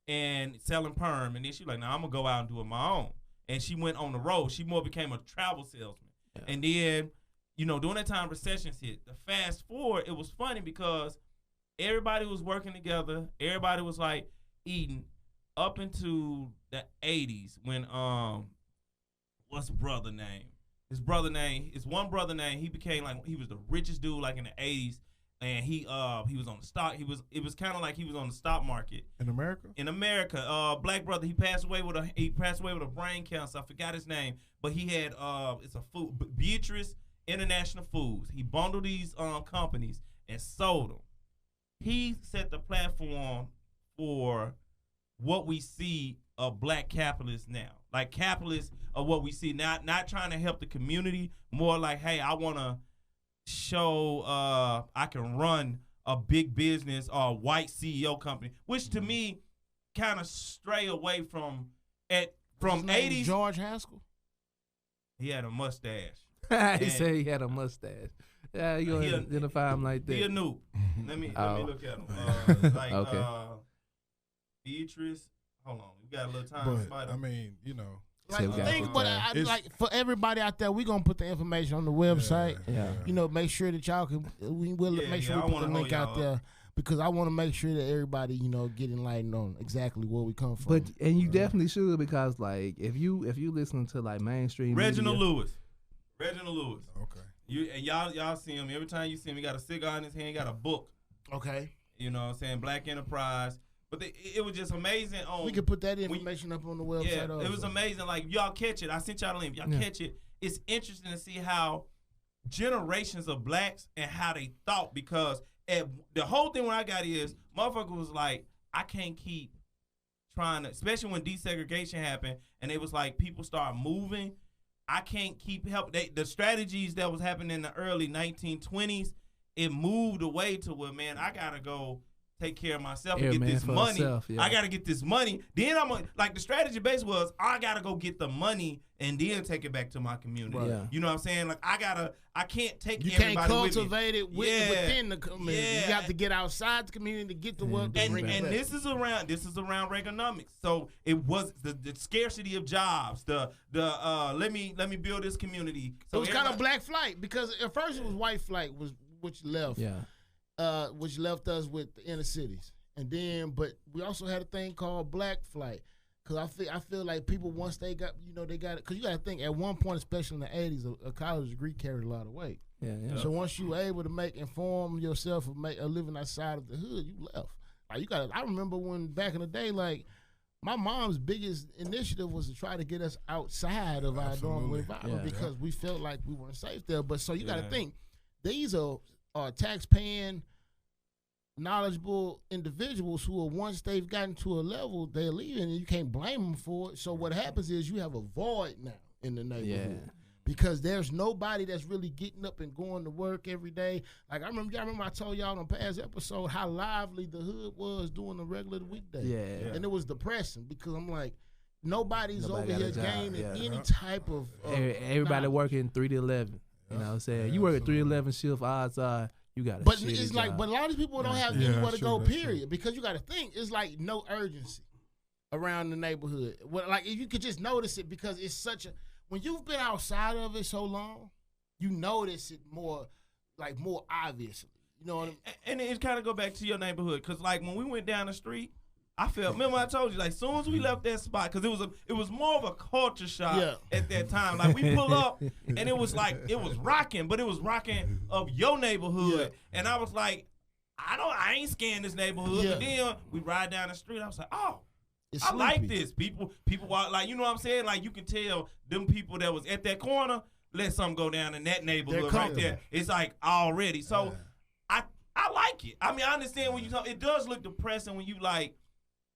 and selling perm, and then she like, nah, I'm gonna go out and do it my own. And she went on the road. She more became a travel salesman. Yeah. And then, during that time recessions hit. The fast forward, it was funny because everybody was working together. Everybody was like eating up into the 80s when what's brother name? His one brother name, he became like he was the richest dude like in the 80s, and he was on the stock. It was kind of like he was on the stock market In America? in America. Black brother, he passed away with a brain cancer. I forgot his name, but he had it's a food Beatrice International Foods. He bundled these companies and sold them. He set the platform for what we see of black capitalists now. Like capitalists are what we see, not trying to help the community, more like, hey, I want to show I can run a big business or a white CEO company, which to me kind of stray away from His name 80s. George Haskell. He had a mustache. He said he had a mustache. Yeah, you gonna identify him like that. He a noob. Let me look at him. Okay. Beatrice. Hold on, we got a little time. But, Spider. I mean, Like, Say we gotta think, put but that. I, like for everybody out there, we gonna put the information on the website. Yeah. Make sure that y'all can. We will Yeah, make sure yeah, I we put the wanna link hold out y'all there because I want to make sure that everybody, get enlightened on exactly where we come from. But you definitely should because like if you listen to like mainstream Reginald media, Lewis. Okay. Y'all see him every time you see him. He got a cigar in his hand. He got a book. okay, You know what I'm saying? Black Enterprise. But it was just amazing. We could put that information up on the website. Yeah, also. it was amazing. Like, y'all catch it. I sent y'all the link. Y'all catch it. It's interesting to see how generations of blacks and how they thought, because the whole thing when I got is, motherfucker was like, I can't keep trying to, especially when desegregation happened and it was like people start moving. I can't keep helping. The strategies that was happening in the early 1920s, it moved away to where, man, I got to go take care of myself and get this money. I got to get this money. Then like the strategy base was, I got to go get the money and then take it back to my community. Right. You know what I'm saying? Like I can't take everybody with me. You can't cultivate it within the community. Yeah. You have to get outside the community to get the work. And this is around Reaganomics. So it was the scarcity of jobs. Let me build this community. So it was kind of black flight, because at first it was white flight, which left. Yeah. Which left us with the inner cities, and then, but we also had a thing called black flight, because I feel like people, once they got it, because you got to think, at one point, especially in the 80s, a college degree carried a lot of weight. Yeah. So once you were able to inform yourself of make a living outside of the hood, you left. Like I remember when back in the day, like my mom's biggest initiative was to try to get us outside of our normal environment, because we felt like we weren't safe there. But so you got to think, these are tax-paying, knowledgeable individuals who are, once they've gotten to a level, they're leaving, and you can't blame them for it. So what happens is you have a void now in the neighborhood, because there's nobody that's really getting up and going to work every day. Like I remember I told y'all on a past episode how lively the hood was during the regular weekday. And it was depressing, because I'm like, nobody's over here gaining any type of everybody working 3 to 11. You know what I'm saying? You work at 3 to 11 shift, odds are you got a But it's like, job. But a lot of these people don't have anywhere to go, period. Because you got to think, it's like no urgency around the neighborhood. Well, like if you could just notice it, because it's such a, when you've been outside of it so long, you notice it more obviously. You know what I mean? And it kind of go back to your neighborhood, because like when we went down the street, I felt, remember I told you, like, as soon as we left that spot, because it was more of a culture shock at that time. Like, we pull up, and it was like, it was rocking, but it was rocking of your neighborhood. And I was like, I ain't scaring this neighborhood. But then we ride down the street, I was like, oh, it's I like this. People walk, like, you know what I'm saying? Like, you can tell them people that was at that corner, let something go down in that neighborhood right there. It's like already. So I like it. I mean, I understand when you talk, it does look depressing when you like,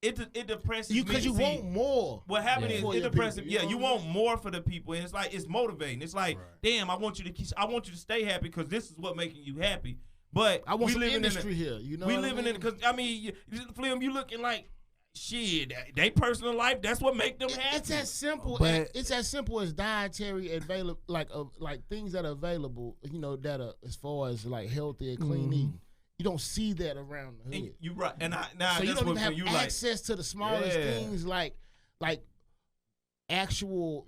it depresses you, because you want more. What happened is it depresses. You want more for the people, and it's like it's motivating. It's like, damn, I want you to stay happy, because this is what making you happy. But I want some industry here. You know, we living in, because I mean, Flim, you looking like shit. They personal life. That's what make them happy. It's as simple. It's as simple as dietary available, like things that are available. You know, that are as far as like healthy and clean eating. You don't see that around the hood. You right, and so that's you don't even have access to the smallest things, like actual,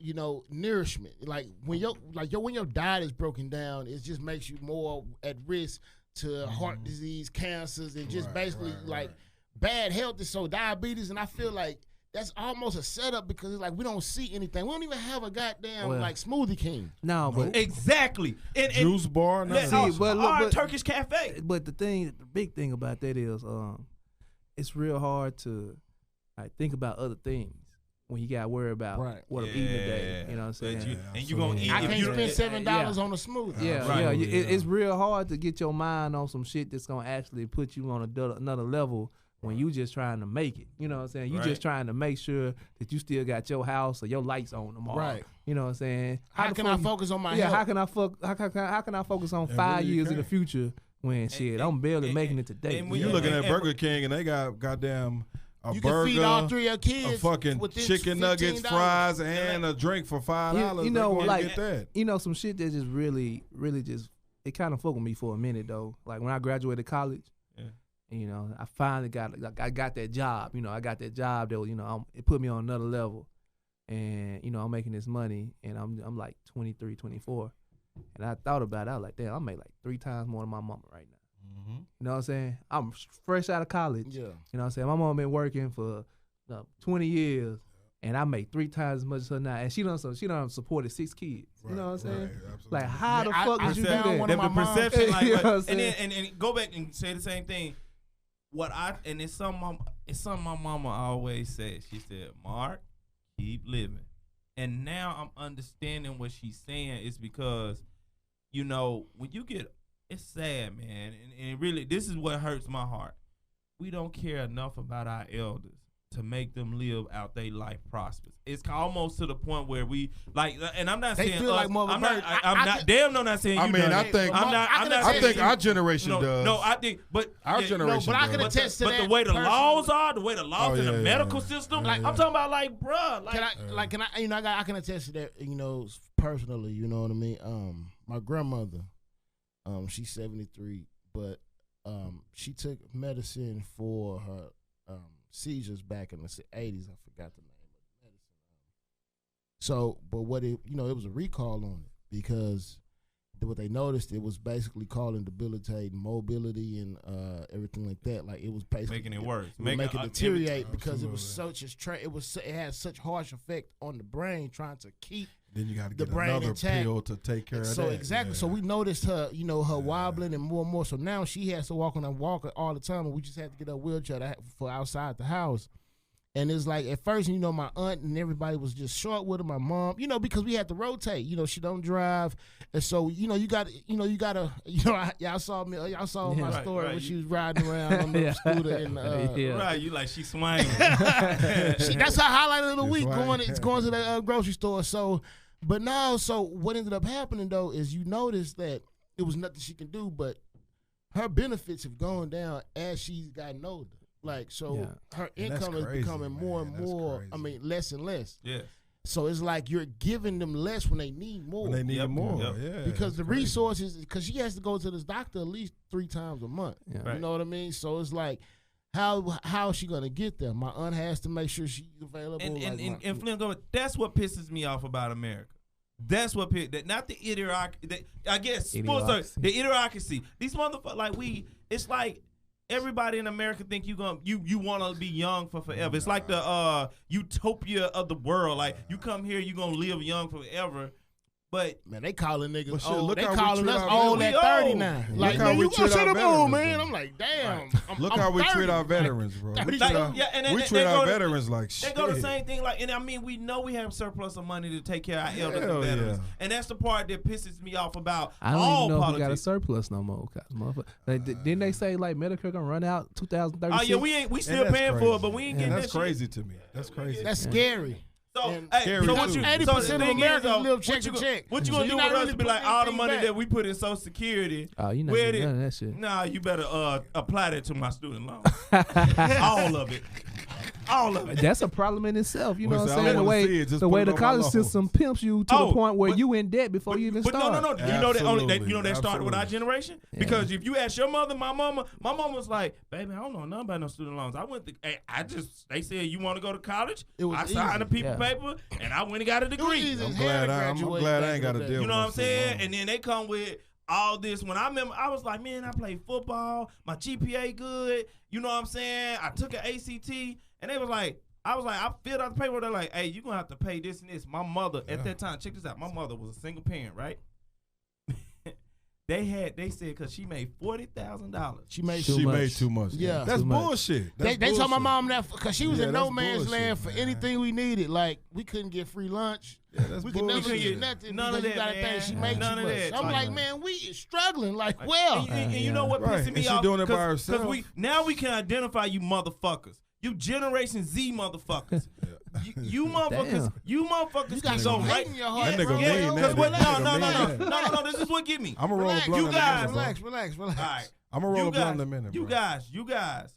nourishment. Like when your diet is broken down, it just makes you more at risk to heart disease, cancers, and just basically bad health. So diabetes, and I feel like that's almost a setup, because it's like we don't see anything. We don't even have a goddamn Smoothie King. No, but exactly. And juice bar. Our Turkish cafe. But the big thing about that is, it's real hard to think about other things when you got to worry about what I'm eating today. You know what I'm saying? You gonna eat. I can't spend $7 on a smoothie. It's real hard to get your mind on some shit that's gonna actually put you on another level, when you just trying to make it. You know what I'm saying? You just trying to make sure that you still got your house or your lights on tomorrow. Right. You know what I'm saying? How can I focus on my health? How can I focus on 5 years in the future when I'm barely making it today? You're looking at Burger King, and they got goddamn a you burger, can feed all 3 of your kids, a fucking chicken nuggets, fries, and a drink for $5. You know, get that. Some shit that just really, really just, it kind of fucked with me for a minute though. Like when I graduated college, I finally got that job. I got that job that it put me on another level, and I'm making this money, and I'm like 23, 24, and I thought about it. I was like, damn, I make like 3 times more than my mama right now. You know what I'm saying? I'm fresh out of college. Yeah. You know what I'm saying? My mom been working for 20 years, and I make 3 times as much as her now, and she done supported 6 kids. You know what I'm saying? Like, how the fuck did you do that? The perception, like, and go back and say the same thing. and it's something my mama always said. She said, "Mark, keep living." And now I'm understanding what she's saying is because, you know, when you get, it's sad, man, and really, this is what hurts my heart. We don't care enough about our elders to make them live out their life prosperous. It's almost to the point where we like, and I'm not They saying feel like more of a I'm burden. not. Damn, no, not saying you. I mean, done I it. think I think our generation no, does. No, I think, but Our generation but I does. can attest to but that. the way the personally. laws are, the way the laws in the yeah, medical yeah. system, Yeah, like yeah. I'm talking about, like, bruh, like, Can I, you know, I can attest to that, you know, personally, you know what I mean? My grandmother, she's 73, but she took medicine for her seizures back in the 80s. I forgot the name of the medicine. So, but what it, you know, it was a recall on it because what they noticed, it was basically causing debilitating mobility and everything like that. Like it was basically making it worse, make it deteriorate because it was Absolutely. it had such harsh effect on the brain trying to keep Then you got to the get brain another intact. pill to take care of that. so exactly. Yeah. So we noticed her, you know, her wobbling and more. So now she has to walk on a walker all the time, and we just had to get a wheelchair for outside the house. And it's like at first, you know, my aunt and everybody was just short with her. My mom, you know, because we had to rotate. You know, she don't drive, and so you know, y'all saw me, y'all saw my Right, story right. when she was riding around on the scooter and Yeah. right, you like she swinging. that's her highlight of the It's week. right. Going to the grocery store. So, but now, so what ended up happening though is you notice that it was nothing she can do, but her benefits have gone down as she's gotten older. Like so, her And that's income is crazy, becoming more and man. That's more. crazy. I mean, less and less. Yeah. So it's like you're giving them less when they need more. When they need Yep, more. yep. Yeah. because the that's crazy. resources, because she has to go to this doctor at least 3 times a month. Yeah. Right. You know what I mean? So it's like, how is she gonna get there? My aunt has to make sure she's available. And Flynn, that's what pisses me off about America. That's what not the idiocracy. I guess Idiocracy. the idiocracy. These motherfuckers, like it's like everybody in America think you want to be young for forever. It's like the utopia of the world. Like you come here, you gonna live young forever. But man, they calling niggas But shit, old. look They how we calling treat us our old at veterans. 30 now. Look Like, how man, we you treat gonna our sit up old, veterans, man. though. I'm like, damn. Look I'm how we 30. treat our veterans, bro. We treat Like, our, yeah, and we they treat go our to- veterans like they shit. go the same thing. Like, and I mean, we know we have surplus of money to take care of our elders Hell and veterans, yeah. and that's the part that pisses me off about I don't all even know if we got a politics. surplus no more. Like, didn't they say like Medicare gonna run out 2036? Oh yeah, we still that's paying for crazy. it, but we ain't Yeah, getting that's that crazy to me. That's crazy. That's scary. So, And hey, scary so too. what you 80% so of the thing Americans is, though, live check what you to go- check. What you So gonna you're do not with us really to be like putting all the anything money back. that we put in Social Security? Oh, you not where getting it- none of that shit. Nah, you better apply that to my student loan. All of it. All of it. That's a problem in itself. You know Well, what see, I'm I saying? don't The wanna see way it, just the put way it the on my college loan. system pimps you to Oh, the point where but- you in debt before you even But start. no. You know that Absolutely. started with our Absolutely. generation? Yeah. Because if you ask your mother, my mama was like, baby, I don't know nothing about no student loans. They said you want to go to college. It was I signed a easy. piece of Yeah. paper and I went and got a It was degree. easy I'm as glad hell to I'm graduate glad I back ain't in got the to day. deal You know with what I'm no student saying? loan. And then they come with all this. When I remember, I was like, man, I played football. My GPA good. You know what I'm saying? I took an ACT. And they was like, I filled out the paper. They're like, hey, you're going to have to pay this and this. My mother, at that time, check this out. My mother was a single parent, right? They said because she made $40,000. She made Too She much. made too much. Yeah. That's Too much. bullshit. They That's told my bullshit. mom that because she was Yeah, in no that's man's bullshit, land for man. anything we needed. Like we couldn't get free lunch. Yeah, that's We could never bullshit. get nothing None because of you gotta that, think man. she made None too of much. that. I'm Like- like, man, we is struggling. Like, well, And you know what Right. pissing And me she off? doing it by herself. Because now we can identify you motherfuckers. You Generation Z motherfuckers. You motherfuckers. Damn. You motherfuckers you got can some go hate right. in your heart. That nigga bro. mean, Yeah, that Cause what? nigga No. This is what get me. I'm gonna roll a Relax, blunt you in a guys- minute, bro. relax. All right. I'm gonna roll a You blunt guys, in a minute, bro. you guys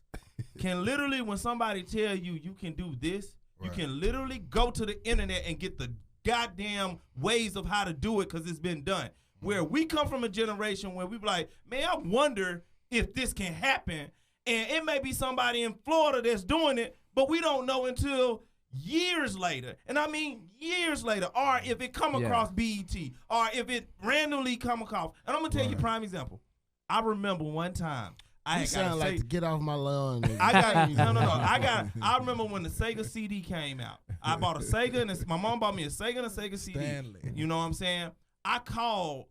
can literally, when somebody tell you you can do this, you Right. can literally go to the internet and get the goddamn ways of how to do it because it's been done. Where we come from a generation where we be like, man, I wonder if this can happen. And it may be somebody in Florida that's doing it, but we don't know until years later. And I mean years later, or if it come Yeah. across BET, or if it randomly come across. And I'm going to tell you a prime example. I remember one time. I You had sound got like to get off my lawn. Nigga. I remember when the Sega CD came out. I bought a Sega, and my mom bought me a Sega and a Sega CD. Stanley. You know what I'm saying? I called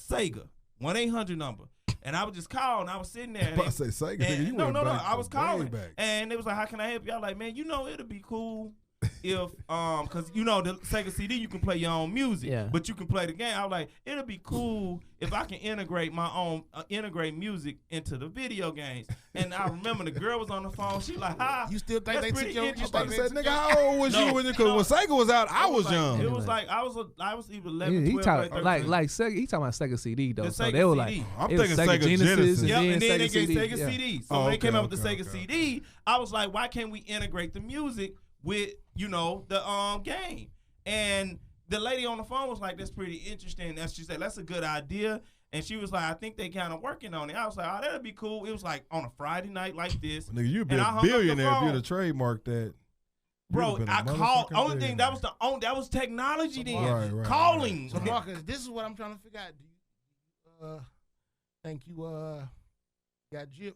Sega, 1-800 number. And I was just calling. I was sitting there. I say Sega, nigga, you went no. back I was way calling, back. and they was like, "How can I help you?" I was like, "Man, you know, it'll be cool if cause you know the Sega CD you can play your own music, but you can play the game." I was like, "It'll be cool if I can integrate my own integrate music into the video games." And I remember the girl was on the phone. She like, "Hi, You still think they took your? I was about to say, nigga, how old was you when Sega was out? I was young. It was like I was either 11, He 12, talk, 13. like Sega. He talking about Sega CD though. The So Sega they were CD. like, I'm it was thinking Sega Genesis. Yeah, and then they Sega gave CD. Sega Yeah. CD. So Oh, when they came okay, out with the okay, Sega okay. CD, I was like, why can't we integrate the music with, you know, the game? And the lady on the phone was like, that's pretty interesting. She said, that's a good idea. And she was like, I think they kind of working on it. I was like, oh, that'd be cool. It was like on a Friday night like this. Nigga, you'd be And I a hung up the billionaire if phone. you'd have trademarked that. Bro, You'd have I been a called. motherfucking Only thing that billionaire. was technology then. Right, Calling. So Marcus, this is what I'm trying to figure out. Do you think you got gypped?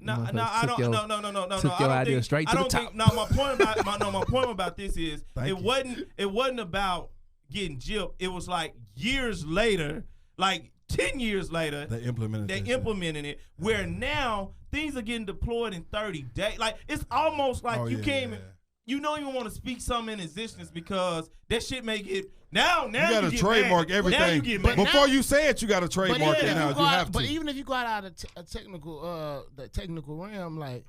No, I don't. No. Took I your don't idea think, straight I to the don't top. think. No, my point about this is Thank you. it wasn't about getting gypped. It was like years later, like 10 years later, They implemented it. Where now things are getting deployed in 30 days. Like it's almost like you can't even. You don't even want to speak something in existence because that shit make it now. You got to get trademark mad. everything. Now you get But mad. before you say it, you got to trademark it now. You have to. But even if you go out of a technical, the technical realm, like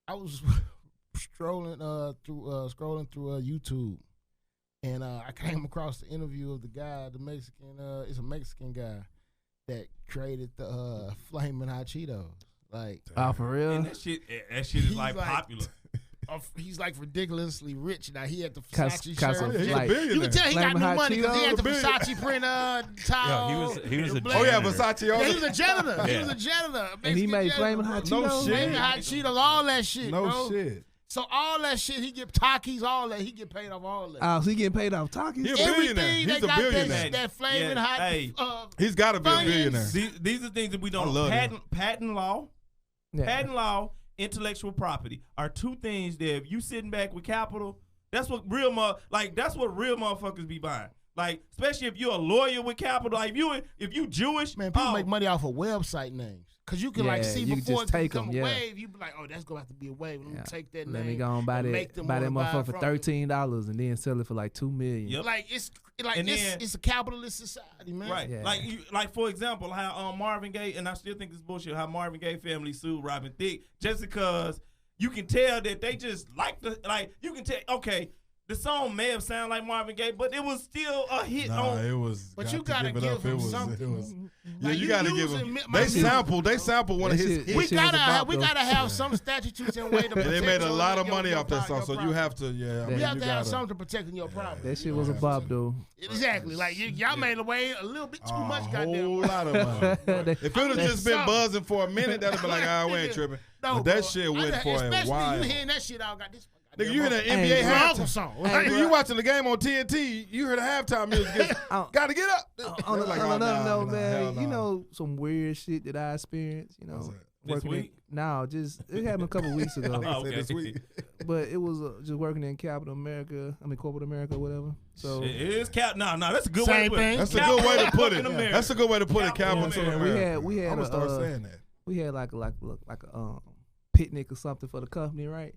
I was scrolling through YouTube, and I came across the interview of the guy, the Mexican. It's a Mexican guy that created the Flamin' Hot Cheetos. Like, Oh, for real? And that shit is like popular. He's like ridiculously rich now. He had the Cause Versace shirt. of, He's a like, billionaire. You can tell he got Flamin' new Hot money because he had the Cheetos. Versace print towel. he was a Oh yeah, janitor. Versace. Yeah, he was a janitor. He Yeah. was a janitor. and he made Flamin' Hot No Cheetos. shit. Flamin' Hot Cheetos, all that shit, No bro. shit. So all that shit, he get Takis, all that. He get paid off all that. Oh, so he getting paid off talking? He a billionaire. Everything He's they a got billionaire. that Flamin' Yeah, Hot. hey. He's got to be a Funyuns. billionaire. These are things that we don't I love know. Patent law, Yeah. patent law, intellectual property are two things that if you sitting back with capital, that's what real motherfuckers be buying. Like, especially if you're a lawyer with capital, like if you Jewish, Man, people make money off of website names. Because you can like Yeah, see you can before just it take become 'em, a yeah. wave, you be like, oh, that's going to have to be a wave. Let me take that Let name. me go and buy and that, make them buy that wanna motherfucker for from it. $13 and then sell it for like $2 million. Yep. Like, it's And then- it's a capitalist society, man. right? Yeah. Like for example, how Marvin Gaye, and I still think this bullshit. How Marvin Gaye family sued Robin Thicke just because you can tell that they just you can tell. Okay, the song may have sounded like Marvin Gaye, but it was still a hit. Nah, it was. But got you to gotta give it give up. him It was. something. Yeah, Like, you got to give using him. my They music. sampled one of That his shit- hits. We shit was a gotta bop, though. have some statutes and way to And protect they made a your- lot of your- money your off that pro- song, your so you property. have to. Yeah, I You mean, You have to have gotta- something protecting your property. That shit was a bop, though. Exactly. Like y'all made away a little bit too much. A Goddamn. whole lot of money. If it would have just been something. buzzing for a minute, that'd be like, ah, we ain't tripping. No, But that bro. shit went for a Especially while. you hearing that shit, I got this. Nigga, you hear that Hey, NBA bro. Uncle halftime? song. Nigga, you watching the game on TNT, you hear the halftime music. Got to get up. On Like, another oh, note, nah, man, hell you nah. know some weird shit that I experienced. You What's know, that? This working week? no, just it happened a couple weeks ago. Nigga said Okay. this week. But it was just working in corporate America, whatever. So It is cap. No, that's a good Same way to put thing. it. That's a good way to put it. Capital America. That's a good way to put it. Capital Capital America. we had I'm gonna start a, saying that. we had like a picnic or something for the company, right?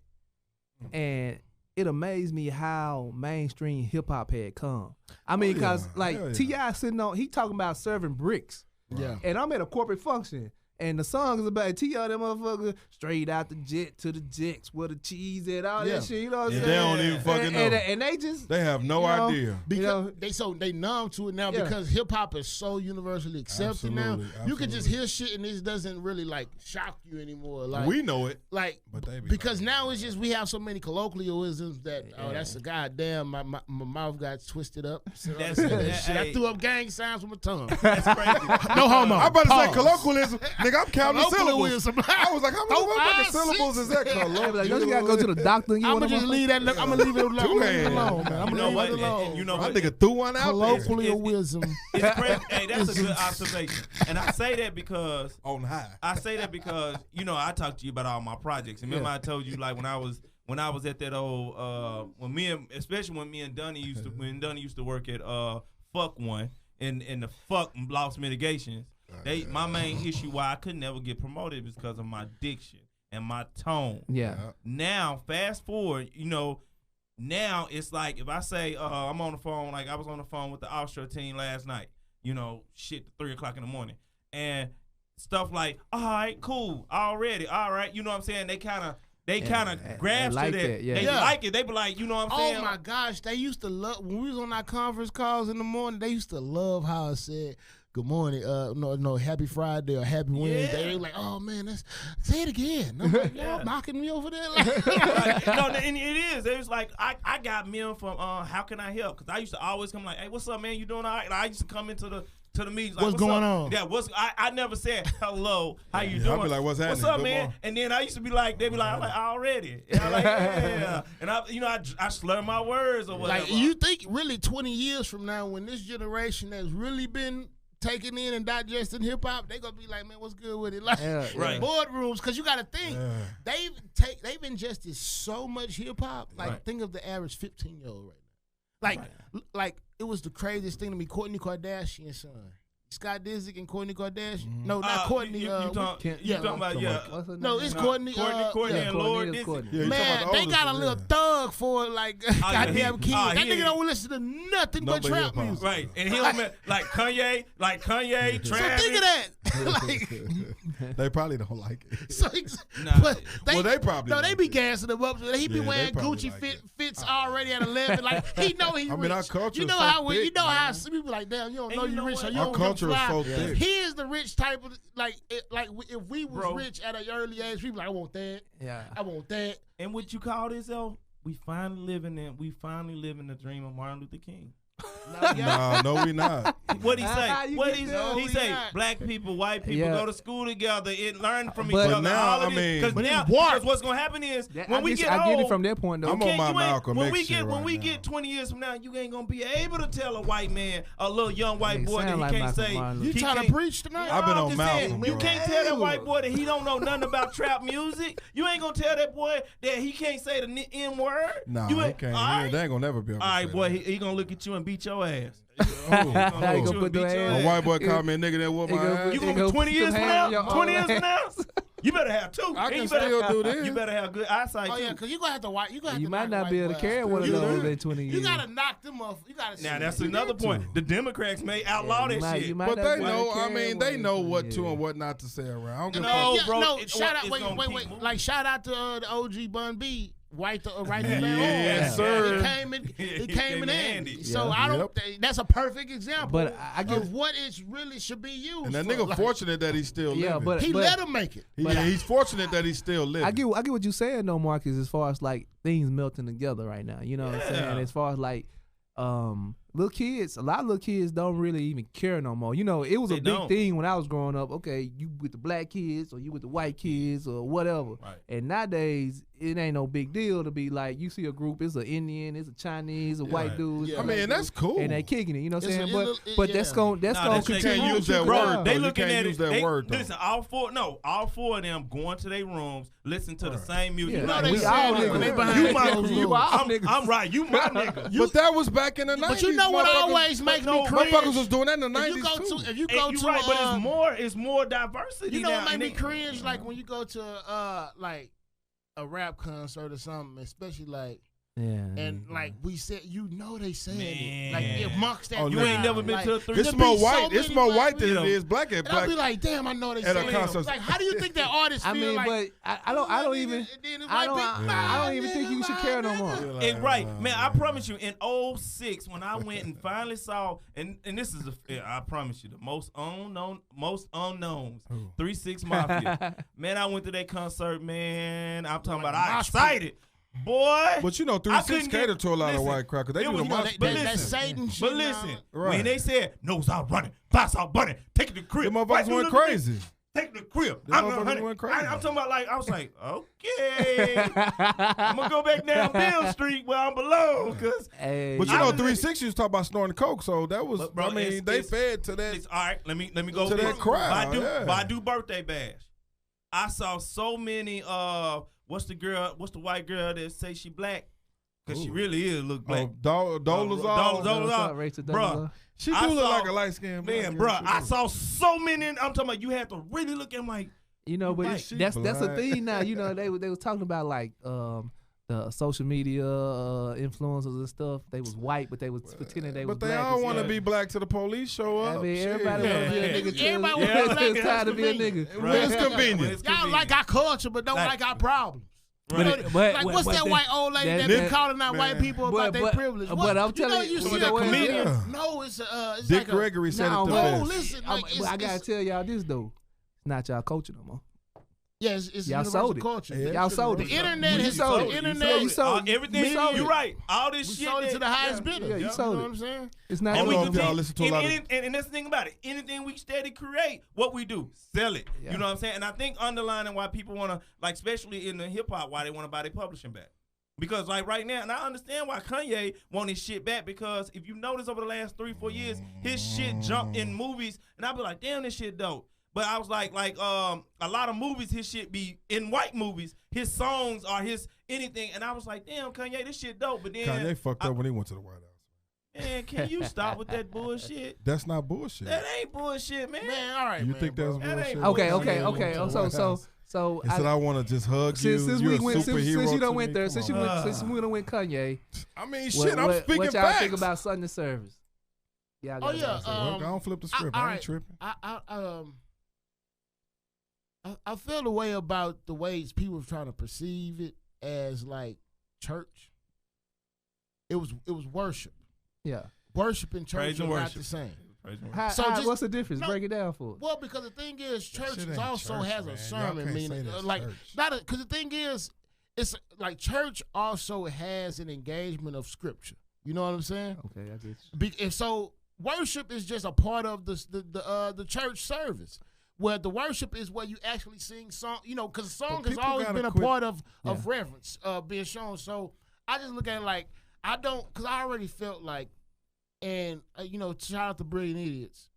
And it amazed me how mainstream hip hop had come. I mean, yeah. cause like Hell yeah. T.I. sitting on, he talking about serving bricks, Yeah. and I'm at a corporate function. And the song is about T.I. that motherfucker straight out the jet to the jets where the cheese at, all Yeah. that shit. You know what I'm Yeah. saying? They don't even fucking know. And they just They have no you know, idea. Because know, they numb to it now Yeah. because hip hop is so universally accepted now. Absolutely, You can just absolutely. hear shit and it doesn's really like shock you anymore. Like We know it. like But they be because like, now it's just we have so many colloquialisms that that's a goddamn my mouth got twisted up. So I said that shit. I hey. threw up gang signs with my tongue. That's crazy. No homo. I'm about to say Pause. colloquialism. Nigga, I'm counting the syllables. Colloquialism. I was like, how many Oh, motherfucking 5, syllables 6. is that? they be like, don't you gotta go to the doctor and you I'm want gonna just leave that. I'm gonna leave it alone. I'm gonna leave it alone, man. I'm You gonna know leave what? it alone. And you know My what? nigga threw one out there Colloquialism. It's crazy. Hey, that's a good observation. And I say that because on high. you know I talked to you about all my projects. And remember I told you like when I was at that old especially when me and Dunny used to work at Fuck One and the Fuck Loss Mitigations. My main issue why I could never get promoted is because of my diction and my tone. Yeah. Now, fast forward, now it's like if I say I'm on the phone, like I was on the phone with the offshore team last night, 3 o'clock in the morning, and stuff like, all right, cool, already, all right, you know what I'm saying? They kind of grasp like to that. that, yeah. They like it. They be like, you know what I'm saying? Oh my gosh, they used to love when we was on our conference calls in the morning. They used to love how I said good morning, no, happy Friday or happy Wednesday. They were like, oh man, say it again. I'm like, y'all mocking me over there. Right. No, and it is. It was like I got men from How Can I Help? Because I used to always come like, hey, what's up, man? You doing all right? And I used to come into the meetings like, what's going up? on? Yeah, I never said hello. How you doing? I'd be like, what's happening? What's up, Good man? morning. And then I used to be like, they be like, I'm like, already. And I'm like, yeah. And I slur my words or whatever. Like you think really 20 years from now, when this generation has really been taking in and digesting hip hop, they gonna be like, man, what's good with it? Like right. boardrooms, because you gotta think they've ingested so much hip hop. Like think of the average 15-year-old right now. Like it was the craziest thing to me. Kourtney Kardashian's son. Scott Disick and Kourtney Kardashian. No, not Kourtney. You talking about No, it's Kourtney. Kourtney and Lord Disick. Yeah, Man, they got a little thug for like goddamn kids. That nigga don't listen to nothing but trap music. Right, and he don't like Kanye, Travis. So think of that. They probably don't like it. So they probably no, they like be it. gassing him up. He be wearing Gucci fits already at 11. Like he know he rich. our culture you know is so how thick, you know man. how some people like, damn, you don't know you rich. Or you Our don't culture is fly. so thick. He is the rich type of like if we was rich at an early age, we be like, I want that. Yeah. I want that. And what you call this though? We finally living in the dream of Martin Luther King. No, we not. What he say? What he we say? not. Black people, white people go to school together and learn from each But other. now, all of I mean- because what's gonna happen is when we get I old, get it from that point though. I'm on my Malcolm when X we shit get when right we now. get 20 years from now, you ain't gonna be able to tell a white man, a little young white Nigga boy that sound he like can't Malcolm say. Martin You Luther trying to can't- preach tonight? I've been I'm on just Malcolm, saying, bro. you can't tell that white boy that he don't know nothing about trap music. You ain't gonna tell that boy that he can't say the N word. Nah, you he can't. All right, They ain't gonna never be able to all right, say boy, that. he gonna look at you and beat your ass. How you gonna put their A ass? white boy called me a nigga that whooped my ass. You They gonna go 20 put years them from hands on now? your 20 years arm. from now? You better have two. I And can you better, still do this. You better have good eyesight Oh too. yeah, because you gonna have to white. You gonna have You to might knock not be white able to boy carry out. one of You those gotta- in 20 years. You gotta knock them off. You gotta. Now see that's them. another point. The Democrats may outlaw that Might- shit. you might But not they be able to know. I carry mean, they one. know what to Yeah. and what not to say around. I don't give a No, fuck. bro, No, it's shout out. it's Wait. gonna keep moving. Like shout out to the OG Bun B. Right the Yes, sir. He came in handy. handy. So Yeah. I don't. That's a perfect example. But I get- of what it really should be used. And that for. nigga Like, fortunate that he's still living. Yeah, but he let him make it. He's fortunate that he's still living. I get what you're saying though, Marcus, as far as like things melting together right now. You know what I'm saying? As far as like little kids, a lot of little kids don't really even care no more. You know, it was a They big don't. thing when I was growing up. Okay, you with the black kids or you with the white kids or whatever. Right. And nowadays, it ain't no big deal to be like, you see a group, it's an Indian, it's a Chinese, a white dude. Yeah. I mean, and that's cool. And they kicking it, you know what I'm It's saying? a- But yeah. that's gonna Nah, continue. you can't use that Bro, word, they though. You looking can't at use it. that word, though. Listen, all four of them going to their rooms, listen to the same music. Yeah. You No, know, they We say all that niggas. when they You behind you their my closed you doors. all I'm, niggas. I'm right. You my nigga. But that was back in the 90s. But you know what motherfuckers- always makes me cringe? Motherfuckers was doing that in the If 90s you go too. to, if you And go you to, right, but it's more diversity. you know now, what made and me it- cringe? Like when you go to like a rap concert or something, especially like. Yeah. And like we said, you know they saying it. Man. Like amongst that. Oh, You crowd, ain't never been like, to a three. It's there more be so white. It's many more black white than people. it is black at And black. I'll be like, damn, I know they At a saying concert. it. Like, how do you think that artist I feel mean, like? but I don't even I don't even think you should care no more. And right, man, I promise you, in 06, when I went and finally saw, and this is I promise you, the most unknowns, 3-6 Mafia. Man, I went to that concert, man. I'm talking about, I mosh pit. excited. Boy. But you know, I 3-6 couldn't cater get- to a lot of listen, white crowd because they it do was- the you know, mosh but pit. That listen, Satan shit. But listen, Right. when they said, nose out running, bounce out bunny, take it to the crib. Them White motherfuckers dude went look at me, crazy. Take it to the crib. Them I'm motherfuckers 100. went crazy. I'm talking about like, I was like, okay. I'm going to go back down Bill Street where I'm below because Hey, But you I know, was- 3-6 used to talk about snorting coke, so that was. But, bro, I mean, it's- they it's- fed to that. It's, all right, let me go To this. that crowd, Badu birthday bash. I saw so many what's the white girl that say she black? Cause she really is look black. Dolezal. Rachel Bruh. Dolezal. She do I look saw- like a light skinned Man, bro, I saw so many. I'm talking about you have to really look at them like. You know, but right. that's a Black. thing now. You know, they was talking about like the social media influencers and stuff. They was white, but they was pretending they was But black. they all want to yeah. be black till the police show up. I mean, Shit. everybody want to be a Yeah. nigga. Everybody too. wanna be black, It's tired of being a convenient. nigga. When it's convenient. Y'all like our culture, but don't like our problems. But You know, it- but- like but- what's but that that- white old lady that that- be calling out man. white people about their privilege? but What? I'm You telling know, you, you see that a comedian? comedian. No, it's Dick like Gregory said No, it the but- best. listen, like but I gotta it's tell y'all this though, it's not y'all culture no more. yeah, it's Y'all universal sold it. culture. Yeah. Y'all sold The it. internet You has sold the it. internet. You sold it. Everything. You sold You're it. right. All We this shit. sold it to the highest yeah. bidder. Yeah, you you sold know it. what I'm saying? It's not. I don't we know do if y'all things- listen to a lot of- and that's the thing about it. Anything we steady create, what we do, sell it. Yeah. You know what I'm saying? And I think underlining why people want to, like, especially in the hip hop, why they want to buy their publishing back. Because like right now, and I understand why Kanye want his shit back, because if you notice over the last 3-4 years, his shit jumped in movies, and I be like, damn, this shit dope. But I was like a lot of movies, his shit be in white movies. His songs are his anything, and I was like, damn, Kanye, this shit dope. But then Kanye fucked up when he went to the White House. man, can you stop with that bullshit? That's not bullshit. That ain't bullshit, man. Man, all right, You man, think that's bro. That ain't bullshit? Okay. Kanye went to the So White House. so He said, I want to just hug you. since You're we a went superhero since you to done me. went there, Come since on. we done went Kanye. I mean, shit, I'm speaking what y'all facts. think about Sunday service? Yeah. Oh yeah, Well, I don't flip the script. I ain't tripping. I feel the way about the ways people are trying to perceive it as like church. It was worship. Yeah. Worship and church Praise are and not worship. the same. How, So how- just- what's the difference? no, Break it down for us. Well, because the thing is, That church shit is ain't also church, has man. a Y'all sermon can't say meaning. that's Like church. not because the thing is, it's like church also has an engagement of scripture. You know what I'm saying? Okay, I get you. And so worship is just a part of the church service, where the worship is where you actually sing song. You know, because song has people always gotta been a quit- part of reverence being shown. So I just look at it like I don't, because I already felt like, and you know, shout out to Brilliant Idiots.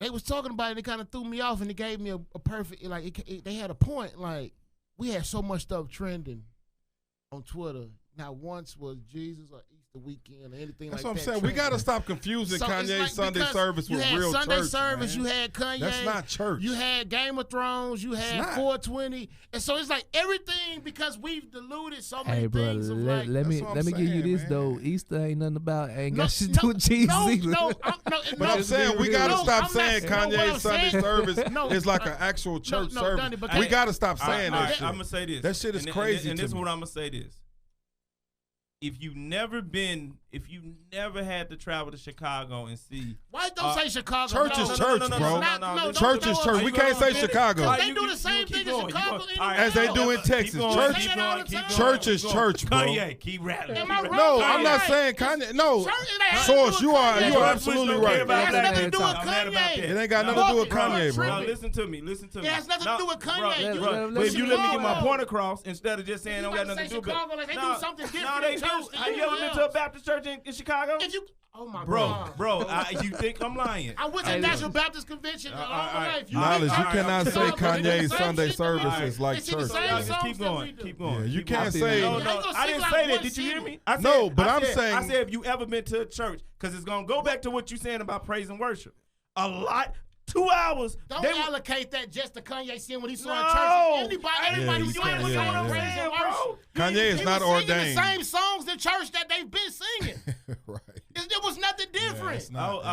They was talking about it, and it kind of threw me off, and it gave me a perfect, like, they had a point. Like, we had so much stuff trending on Twitter. Not once was Jesus or Easter weekend or anything That's like what that. I'm saying. We trending. got to stop confusing So it's Kanye's like, Sunday because service with you had real Sunday church, service, man. you had Kanye. That's not church. You had Game of Thrones, you had not. 420. And so it's like everything, because we've diluted so many Hey, bro, things. Of let like, me That's what I'm give you saying, this man. though. Easter ain't nothing about ain't No, got shit to do with Jesus either. But I'm saying we got to No, stop I'm saying not- no, what I'm Kanye's Sunday saying- service No, is like an actual church no, service. Donnie, but We that- got to stop saying that I'm shit. gonna say this. That shit is And- crazy And to this is me. what I'm gonna say this. If you never had to travel to Chicago and see, Why don't say Chicago? Church no, is no, church, no, no, bro. no, no, no, Church don't Church do is it. church. We can't say Chicago. Because You they do keep- the same you keep thing in going. Chicago. You go- anyway. As they do in Keep Texas. going, Church, keep going, keep going, church keep is going. church, bro. Kanye, keep rapping. Am I wrong? No, Kanye? I'm not saying Kanye. No, Church, it ain't Source, nothing to do you with are Kanye. absolutely It right. It has nothing to do with I'm mad about Kanye. that. It ain't got No, nothing to do with bro, Kanye, bro. No, bro. listen to me. Listen to me. It has nothing to do with Kanye. Bro, You- bro, let but if me you get let me my get my point. point across instead of just saying You I don't got about to nothing to say do with Chicago like they do something different No, they in do. church than Have you ever anywhere been to a else. Baptist church in Chicago? If you, oh my Bro, God. you think I'm lying? I went to Hey, National listen. Baptist Convention all all my right. life. Knowledge, you All right, cannot okay. say Chicago, they do the Kanye's same Sunday shit that we service do. is like It's in the church. same Y'all just songs keep that going. we do. Keep going. Yeah, you keep can't going. say- No, I no, ain't gonna I sing didn't like say that. one Did you hear city. me? I said, No, but I'm I saying- said, have you ever been to a church? Because it's gonna go back to what you saying about praise and worship. A lot. 2 hours. Don't they- allocate that just to Kanye seeing what he saw No. in church. Anybody Yeah, who's you doing can't- what yeah, praise yeah. and worship. Kanye is He not was singing ordained. the same songs in church that they've been singing. Right. It was nothing different. it's not.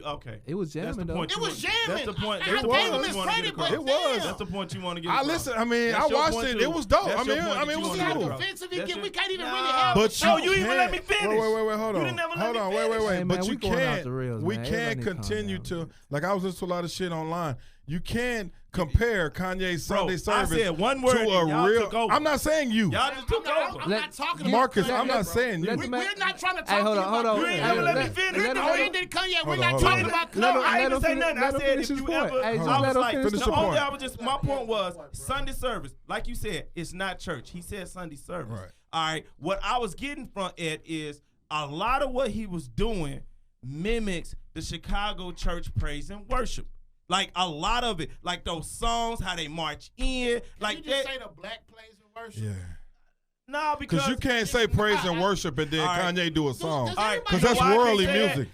Okay. It was That's the jamming though. point. It was That's jamming. the point. I That's the gave point him you his wanna credit, get but across. It was. That's the point you want to get I across. listen. I mean, That's I your watched point, it. too. It was dope. That's I your mean, point it that you was wanna It's get not cool. across. offensive. That's We it. can't even Nah. really have. But No, you you even let me can't- finish. Wait, hold You on. didn't ever let Hold me on, finish. wait. Hey, man, But we you going off can't. the rails, We man. can't Everybody calm continue down. to like. I was listening to a lot of shit online. You can't compare Kanye's Sunday I service said one word to and a y'all real. took over. I'm not saying you, Y'all just took over. I'm not talking about Marcus. Kanye, I'm bro. not saying you. let- We're not trying to talk Hey, hold to on, you hold about on. You ain't Kanye. never let me finish. We're No, defending Kanye. We're Hold not on, talking hold about No, Kanye. I Let didn't him say finish- nothing. I let him said finish if his you point. ever, Hey, just I let was him like, finish his the only point. I was just, my point was Sunday service. Like you said, it's not church. He said Sunday service. Right. All right. What I was getting from it is a lot of what he was doing mimics the Chicago church praise and worship. Like a lot of it, like those songs, how they march in, like Did you just that. say the black plays and worship? Yeah. No, because you can't say praise and worship and then All right. Kanye do a song. All Because that's worldly music.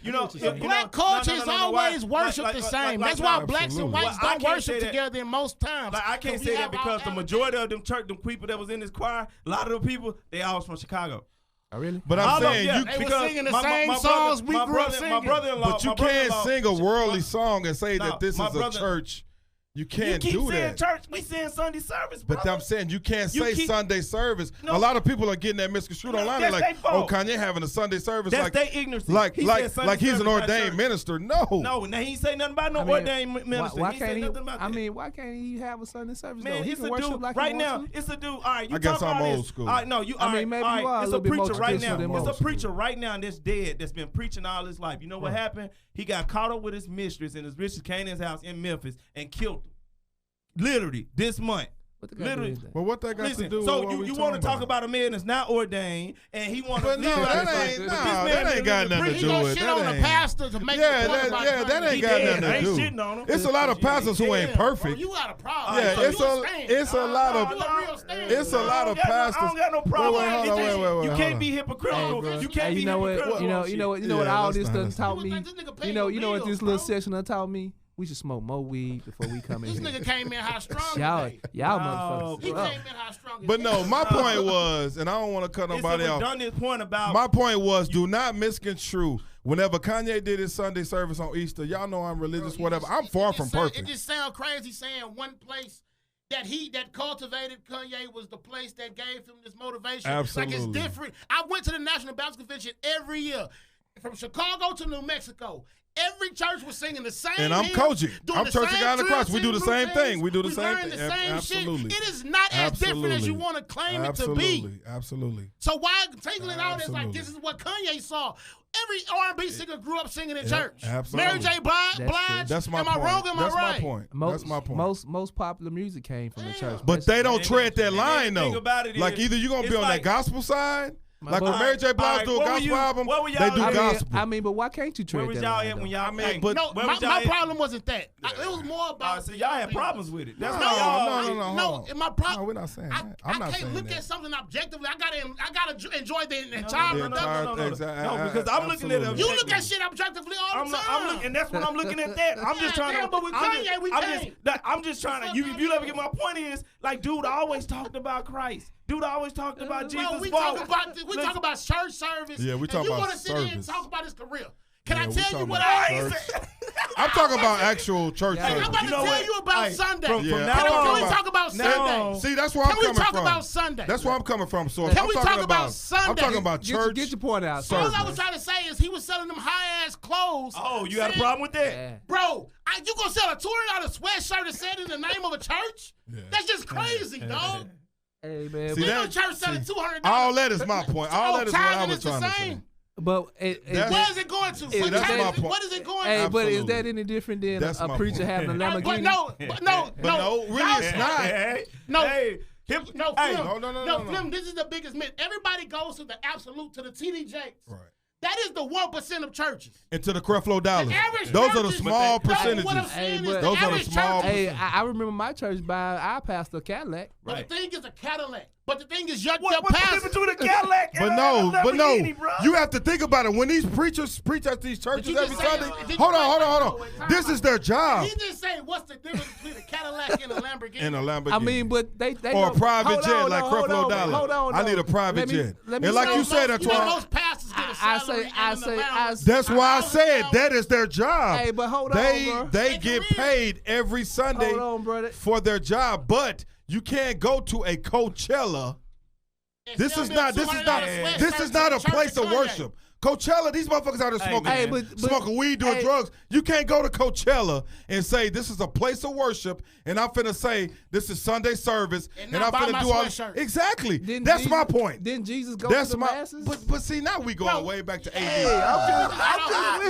Black culture is always worship the same. That's why blacks and whites Well, I don't can't worship say that. together in most times. Like, I can't say that because the majority of them people that was in this choir, a lot of the people, they all was from Chicago. Oh, really? But I'm saying you They were singing the same songs we grew up singing. My brother-in-law. But you can't sing a worldly song and say that this is a church. You can't do that. You keep saying church. We saying Sunday service, brother. But I'm saying you can't say Sunday service. No. A lot of people are getting that misconstrued online. They're like, oh, Kanye having a Sunday service. That's like, their ignorance. Like he's an service, ordained minister. No. No, now he ain't say nothing about no ordained minister. Why he can't say he? nothing about I that. mean, why can't he have a Sunday service? Man, though? He it's can a worship dude like right he now. wants to. It's a dude. All right, you I guess talk I'm about old this. school. All right, no, you. I all mean, right, maybe all you right, are a it's little a bit more preacher right traditional now. than It's most. a preacher right now that's dead. That's been preaching all his life. You know what happened? He got caught up with his mistress, and his mistress came to his house in Memphis and killed him. Literally this month. What the guy doing that? But what that got Listen, to do with so what we you want to talk talking about a man that's not ordained, and he want to. But no, that ain't got nothing to He do gonna with shit that. on the pastor to make Yeah, the point about that ain't He got dead. nothing I to ain't do. shitting on him. It's a lot of pastors who ain't perfect. You got a problem. Yeah, So it's you a stand. it's a lot of You a real stand. it's a lot of pastors. I don't got no problem. Wait, hold on, It's just wait, you hold can't on. be hypocritical. Hey, bro. You can't Hey, be you know what? hypocritical. You know what? Yeah, All let's this not, done let's taught not. me. This nigga pay You know your what this bills, little bro. session done taught me? We should smoke more weed before we come in This here. nigga came in high strong Y'all today. motherfuckers. He up. came in high strong. But no, my point was, and I don't want to cut It's nobody a off. redundant point about. My point was, do not misconstrue. Whenever Kanye did his Sunday service on Easter, y'all know I'm religious, whatever. I'm far from It perfect. just sounds crazy saying one place that cultivated Kanye was the place that gave him this motivation. Absolutely. Like it's different. I went to the National Baptist Convention every year, from Chicago to New Mexico. Every church was singing the same. And I'm hymns, coaching. doing I'm the church same guy on the cross. We do the drills same and thing. We do the we same learn thing. the same Absolutely. shit. It is not as different as you Absolutely. want to claim it to Absolutely. be. Absolutely. So why tangling out as like Absolutely. this is what Kanye saw? Every R&B singer grew up singing in Yeah, church. absolutely. Mary J. Blige. That's my Am point. I wrong? Am That's I right? my point. That's my point. Most popular music came from the church. But they don't tread that and line the thing though. about it Like is, either you're gonna be it's on that like- gospel side, like But- when Mary J. Blige Alright, do a what were gospel you- album, what were they y'all- do gospel. I mean, but why can't you Where tread was that y'all line, at when though? y'all? I mean, hey, but- No, where was y'all my at? problem wasn't that. It was more about. See, y'all had problems with it. That's No, why y'all. no, hold on. My problem. No, we're not saying that. I I'm not can't saying look that. at something objectively. I gotta enjoy the entire The production. entire- No, exactly. because I'm looking at Absolutely. You look at shit objectively all the time. I'm looking, and that's what I'm looking at. That I'm just trying Yeah, to. but with Kanye, we can't. I'm just trying to. If you ever get my point is like, dude, I always talked about Christ. Dude, I always talked about Jesus. Bro, we walk. talk about church service. Yeah, we and talk you about want to sit here and service. talk about his career. Can Yeah, I we tell you talking what about I ain't church. saying? I'm talking about actual church Yeah. I'm service. about to You know tell what? you about Hey, Sunday. from Yeah. now Can on, we talk about Sunday? See, that's where I'm Can we coming talk from. about Sunday? That's where I'm coming from. So Can I'm we talking talk about Sunday? I'm talking about church. Get your point out. Service. All I was trying to say is he was selling them high ass clothes. Oh, you got a saying- problem with that? Yeah. Bro, you gonna sell a $200 sweatshirt and said in the name of a church? Yeah. That's just crazy, dog. Hey man, See, We but, know church selling $200. All that is my point. All that is what I was trying to say. but That's- Where is it going to? See, that's my point. What is it going hey, to? but is Absolutely. that any different than That's a my preacher point. having a Lamborghini? But no, really Y'all- it's not. Hey, No. hey, No, hey, Flim. no. Flim, this is the biggest myth. Everybody goes to the absolute, to the TD Jakes. Right. That is the 1% of churches. Into the Creflo dollars. The average Those are the churches- small But what I'm percentages. saying Hey, is but- the Those are the average small churches. Hey, I remember my church buying our pastor a Cadillac. But Right. the thing is a Cadillac. But the thing is your What's the difference pastor. between a Cadillac and But no, a Lamborghini, bro? you have to think about it. When these preachers preach at these churches you every just say- Sunday, did you hold say- on. time This out. is their job. He just saying what's the difference between a Cadillac and a Lamborghini. In a Lamborghini. I mean, but they or a don't- private hold jet on, like hold Creflo on, Dollar. hold on, I need a though. private jet. let me And like say- you said, that's you know, why. most pastors get a I salary say- and an allowance. That's why I said that is their job. Hey, but hold on, they bro. they get paid every Sunday Hold on, brother. for their job, but you can't go to a Coachella. This is not a place of worship. Coachella, these motherfuckers out there smoking, Hey, but- smoking weed, doing hey. drugs. You can't go to Coachella and say this is a place of worship, and I'm finna say this is Sunday service, And and not I'm buy finna my do all sweatshirt. exactly. Didn't That's Jesus- my point. Didn't Jesus go That's to the my. masses? But see, now we going way back to AD. I'm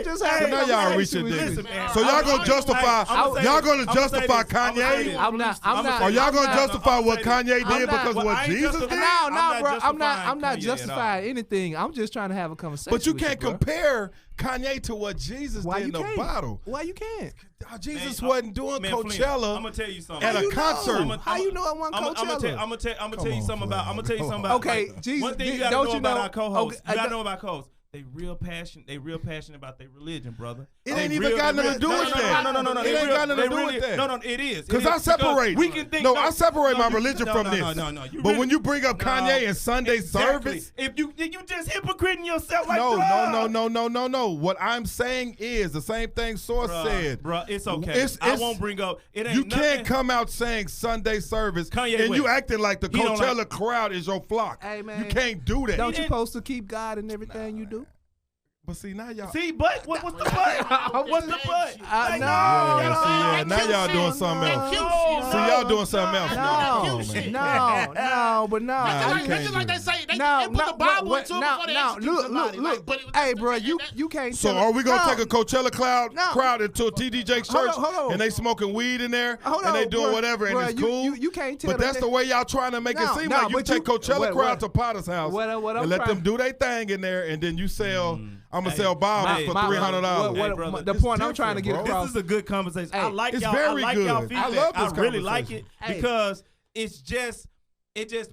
just So now y'all reaching Listen, this. man. So y'all gonna justify? Y'all gonna justify Kanye? I'm not. Or y'all gonna justify what Kanye I'm did not- because well, what I ain't Jesus justifying- did? No, I'm not bro. I'm justifying not Kanye at all. justifying anything. I'm just trying to have a conversation. But you with can't bro. compare Kanye to what Jesus Why did you in the can't? bottle. Why you can't? Jesus Man, wasn't doing man, Flynn, Coachella I'm gonna tell you something. at How a you concert. know? How you know it wasn't Coachella? I'm gonna tell you something about. I'm gonna tell you something about. Okay, like, Jesus, one thing you gotta don't know you about know- our co-hosts. okay, You gotta know about co-hosts. They real passionate about their religion, brother. It They ain't even got nothing to do with that. No. It they ain't real- got nothing they to do with really- that. No, it is. Because It I is, separate. We can think. No, I separate my you- religion no, from no, this. No. You But really- when you bring up Kanye and Sunday Exactly. service. if you just hypocriting yourself like No. What I'm saying is the same thing Source said. Bruh, it's okay. I won't bring up. It ain't You nothing. can't come out saying Sunday service Kanye and you West. acting like the He don't Coachella like- crowd is your flock. Hey, man. You can't do that. Don't you supposed to keep God in everything you do? But see, now y'all. See, but what's the but? What's the but? I know. Now y'all doing something else. See, y'all doing something else. No, but no. Nah, you can't It's like do they it. say they No, put the Bible what- into it no, before they no, execute somebody. look. But Hey, bro, you can't. So tell are we gonna no. take a Coachella No. crowd into a TD Jakes Hold church on, hold on. and they smoking weed in there Hold and they on, doing bruh, whatever and bruh, it's you- cool? you can't tell But them that's that- the way y'all trying to make it No, seem no, like you but take you- Coachella what- crowd what- to Potter's house what I'm and let trying- them do their thing in there and then you sell. I'm gonna Hey, sell Bibles hey, for my- $300. Hey, brother, the it's point I'm trying to get different, bro. across. This is a good conversation. I Hey, like it's y'all. very I like y'all good. feedback. I love this really like conversation. it Hey. because it's just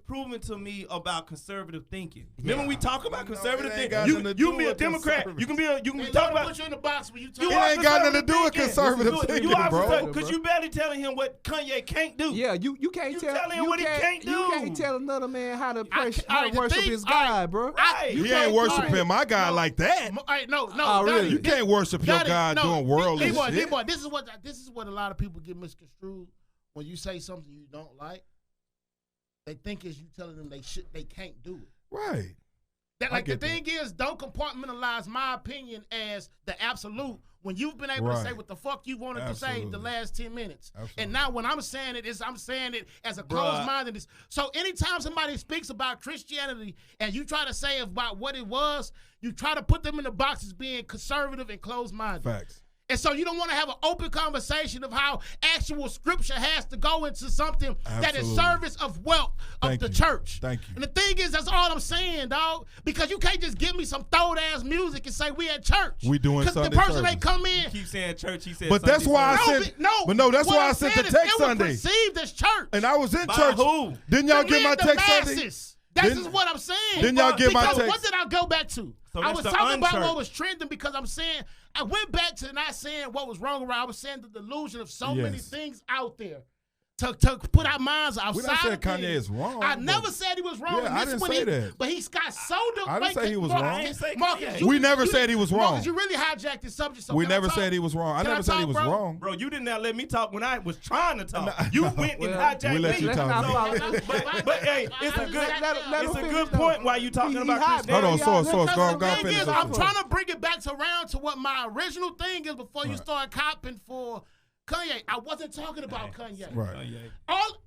proven to me about conservative thinking. Remember we talk about conservative it ain't thinking. got You nothing to can do be a with Democrat. conservative. You can be They talk love to about. put you in the box when you talk. You It are ain't got nothing to conservative do with thinking. conservative You thinking, are bro. conservative because you barely telling him what Kanye can't do. Yeah, you can't You tell telling him what he can't You do. can't tell another man how to I pray, can't- how alright, to the worship thing- his alright. God, bro. Right. He can't- ain't worshiping alright. my God like that. No. Oh, really? You can't worship your Got it. God No, doing worldly D-boy, shit. D-boy, this is what a lot of people get misconstrued when you say something you don't like. They think is you telling them they can't do it. Right. That I like the get that. thing is, don't compartmentalize my opinion as the absolute when you've been able to say Right. what the fuck you wanted to say the Absolutely. last 10 minutes. Absolutely. And now when I'm saying it, I'm saying it as a Bruh. closed-mindedness. So anytime somebody speaks about Christianity and you try to say about what it was, you try to put them in the box as being conservative and closed-minded. Facts. And so you don't want to have an open conversation of how actual scripture has to go into something that is Absolutely. service of wealth of Thank the you. church. Thank you. And the thing is, that's all I'm saying, dog. Because you can't just give me some throwed ass music and say we at church. We doing Because the Sunday person service. they come in. Keep saying church. He said. But that's Sunday why I service. sent. No, But no, that's what why I I'm sent the saying is text it was Sunday. perceived as church. And I was in By church. who? Didn't y'all The get my men, the text Sunday? masses. That's Didn't- just what I'm saying. Didn't y'all get my Because text? what did I go back to? So I that's was the talking about unchurch. what was trending because I'm saying I went back to not saying what was wrong around. I was saying the delusion of so many Yes. things out there to put our minds outside. We not saying of Kanye things. is wrong, I but- never said he was wrong. Yeah, and I this didn't when say he, that. But he's got so I didn't say he was Marcus, wrong. I didn't say Marcus, Kanye. you- We never you- said he was wrong. Marcus, you really hijacked the subject. So We can I never talk? said he was wrong. I Can never said he talk, was bro? wrong. Bro, you did not let me talk when I was trying to talk. You went and Well, hijacked we let me. you talk. But hey, it's a good let it's him a finish good though. point why you talking He about hot, bro. Christianity. Hold on, source. Because Go the on, thing finish is, this I'm one. trying to bring it back around to what my original thing is before you Right. start copping for Kanye. I wasn't talking about Kanye. Right. All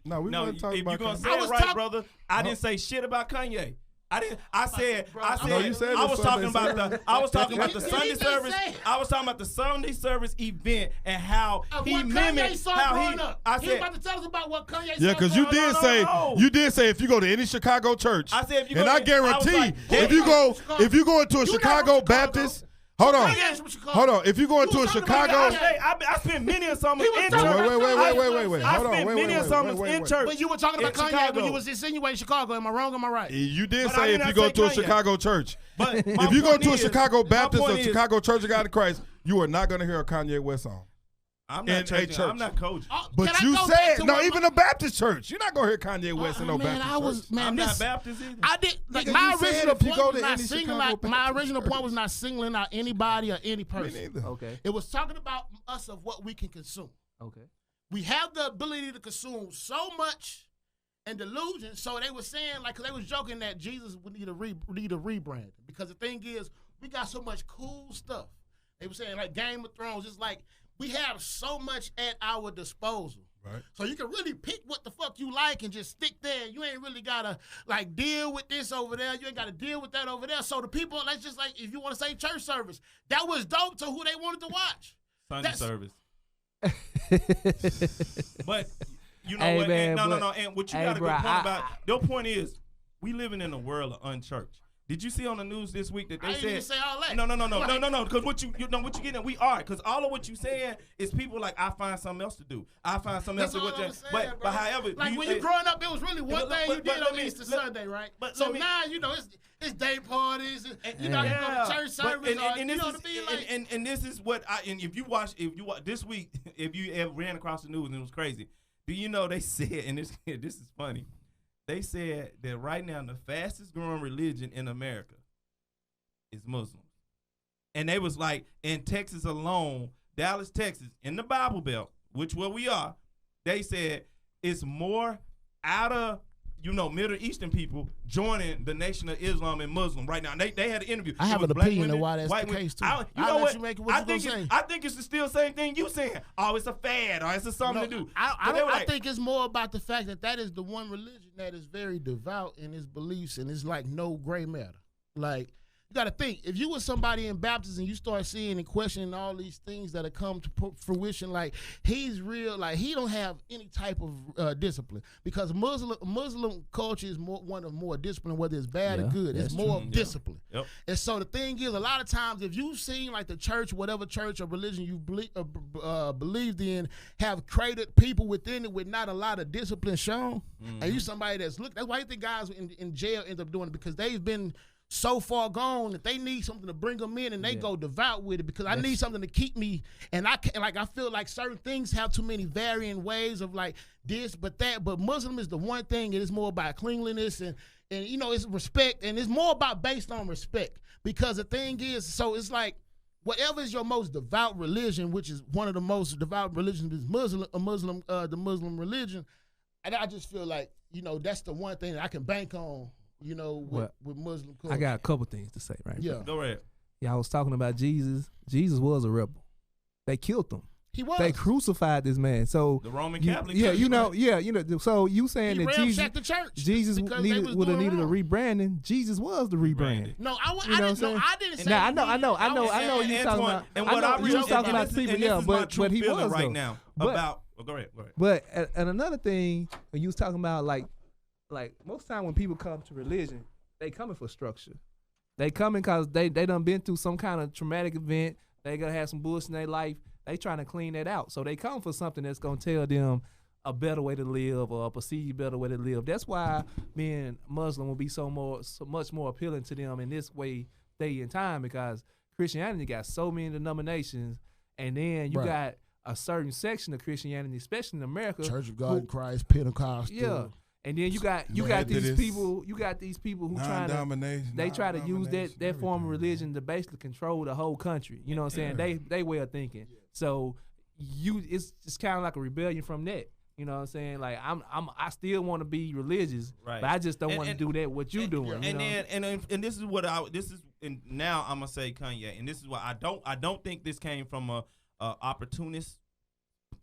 No, we No, weren't if talking you're about gonna Kanye. say I it was right, talk- brother, I didn't say shit about Kanye. I didn't. I said. No, you said I it was Sunday talking about service. the. I was talking about the Did he Sunday just service. say- I was talking about the Sunday service event and how he what Kanye mimicked saw how growing he. up. I He was said. about to tell us about what Kanye Yeah, saw because you growing did up. say no. you did say if you go to any Chicago church, I said if you go and I to- I was guarantee like, if you go into a You Chicago never Chicago. Baptist, hold on, Kanye's from Chicago. hold on. If you go into You a was talking about Chicago, Kanye. I spent many of summers He was in talking church. about wait. I Hold on, spent wait, many wait, of summers wait, in wait. church. But you were talking about in Kanye Chicago. when you was insinuating Chicago. Am I wrong? Am I right? you did But I say did if not you go say to a Kanye. Chicago church, But if you go to a Chicago Baptist or or Chicago Church of God in Christ, you are not going to hear a Kanye West song. I'm in not a church. church. I'm not coaching. Oh, But can I you go back said to no, what even a Baptist church. You're not going to hear Kanye West in no man, Baptist I was church. man. I'm this, not Baptist either. I did like Nigga, my you said original if you point go was to not any singling Chicago out. My Baptist original church. point was not singling out anybody or any Me person. neither. Okay. It was talking about us of what we can consume. Okay. We have the ability to consume so much and delusion. So they were saying, like, 'cause they was joking that Jesus would need a rebrand because the thing is, we got so much cool stuff. They were saying like Game of Thrones. It's like we have so much at our disposal. Right. So you can really pick what the fuck you like and just stick there. You ain't really gotta like deal with this over there. You ain't gotta deal with that over there. So the people, that's just like if you want to say church service, that was dope to who they wanted to watch. Sunday That's- service. But you know Hey, what? man, And, no. but- And what you hey, got a bro, good point I- about. Your point is, we living in a world of unchurched. Did you see on the news this week that they I said? didn't even say all that. No. Because what you know what you getting? We are because all of what you saying is people like I find something else to do. I find something else That's to all I'm do. saying, But however, like when you growing up, it was really one thing you did on Easter let- Sunday, right? but So let me- now you know it's day parties. And you know you go to church service. And you this know is what I mean? Like, and this is what I and if you watch this week, if you ever ran across the news and it was crazy, do you know they said and this is funny. They said that right now the fastest growing religion in America is Muslim. And they was like, in Texas alone, Dallas, Texas, in the Bible Belt, which where we are, they said it's more out of, Middle Eastern people joining the Nation of Islam and Muslim right now. And they had an interview. I have It was an black opinion of women, why that's white the women. case, too. You I'll know let what? you make it what I you think gonna it's, say. I think it's the still same thing you saying. Oh, it's a fad or it's something to do. I think it's more about the fact that is the one religion that is very devout in its beliefs and it's like no gray matter. Like, you got to think, if you were somebody in baptism and you start seeing and questioning all these things that have come to fruition, like he's real, like he don't have any type of discipline because Muslim culture is one of more discipline, whether it's bad or good. It's more of discipline. Yep. And so the thing is, a lot of times, if you've seen like the church, whatever church or religion you believed in, have created people within it with not a lot of discipline shown, and you somebody that's that's why you think guys in jail end up doing it because they've been so far gone that they need something to bring them in and they go devout with it because I need something to keep me and I feel like certain things have too many varying ways of like this but that, but Muslim is the one thing. It is more about cleanliness and it's respect, and it's more about based on respect because the thing is, so it's like whatever is your most devout religion, which is one of the most devout religions is the Muslim religion, and I just feel like that's the one thing that I can bank on. With Muslim culture. I got a couple things to say, right? Yeah. Go ahead. Yeah, I was talking about Jesus. Jesus was a rebel. They killed him. He was. They crucified this man. So The Roman Catholic yeah, Church, so you saying He that ramshacked the church. Jesus because they was would have doing needed a wrong. rebranding. Jesus was the rebranding. No, You know what I'm I didn't say. Now I he know needed you it. talking Antoine, about. and I what know I you really was talking about people, and yeah, this is my true but he feeling was right though. now But- about. Go ahead. But and another thing, when you was talking about like most time when people come to religion, they coming for structure. They coming because they done been through some kind of traumatic event. They gonna have some bullshit in their life. They trying to clean that out. So they come for something that's gonna tell them a better way to live or a perceived better way to live. That's why being Muslim will be so much more appealing to them in this way day and time because Christianity got so many denominations, and then you got a certain section of Christianity, especially in America, Church of God in Christ, Pentecostal. yeah. And then you got these people who trying to they try to use that form of religion to basically control the whole country. You know what I'm saying? They way of thinking. So it's just kind of like a rebellion from that. You know what I'm saying? Like I still want to be religious, Right. but I just don't want to do that what you doing. And you know? and this is and now I'm gonna say Kanye, and this is why I don't think this came from a opportunist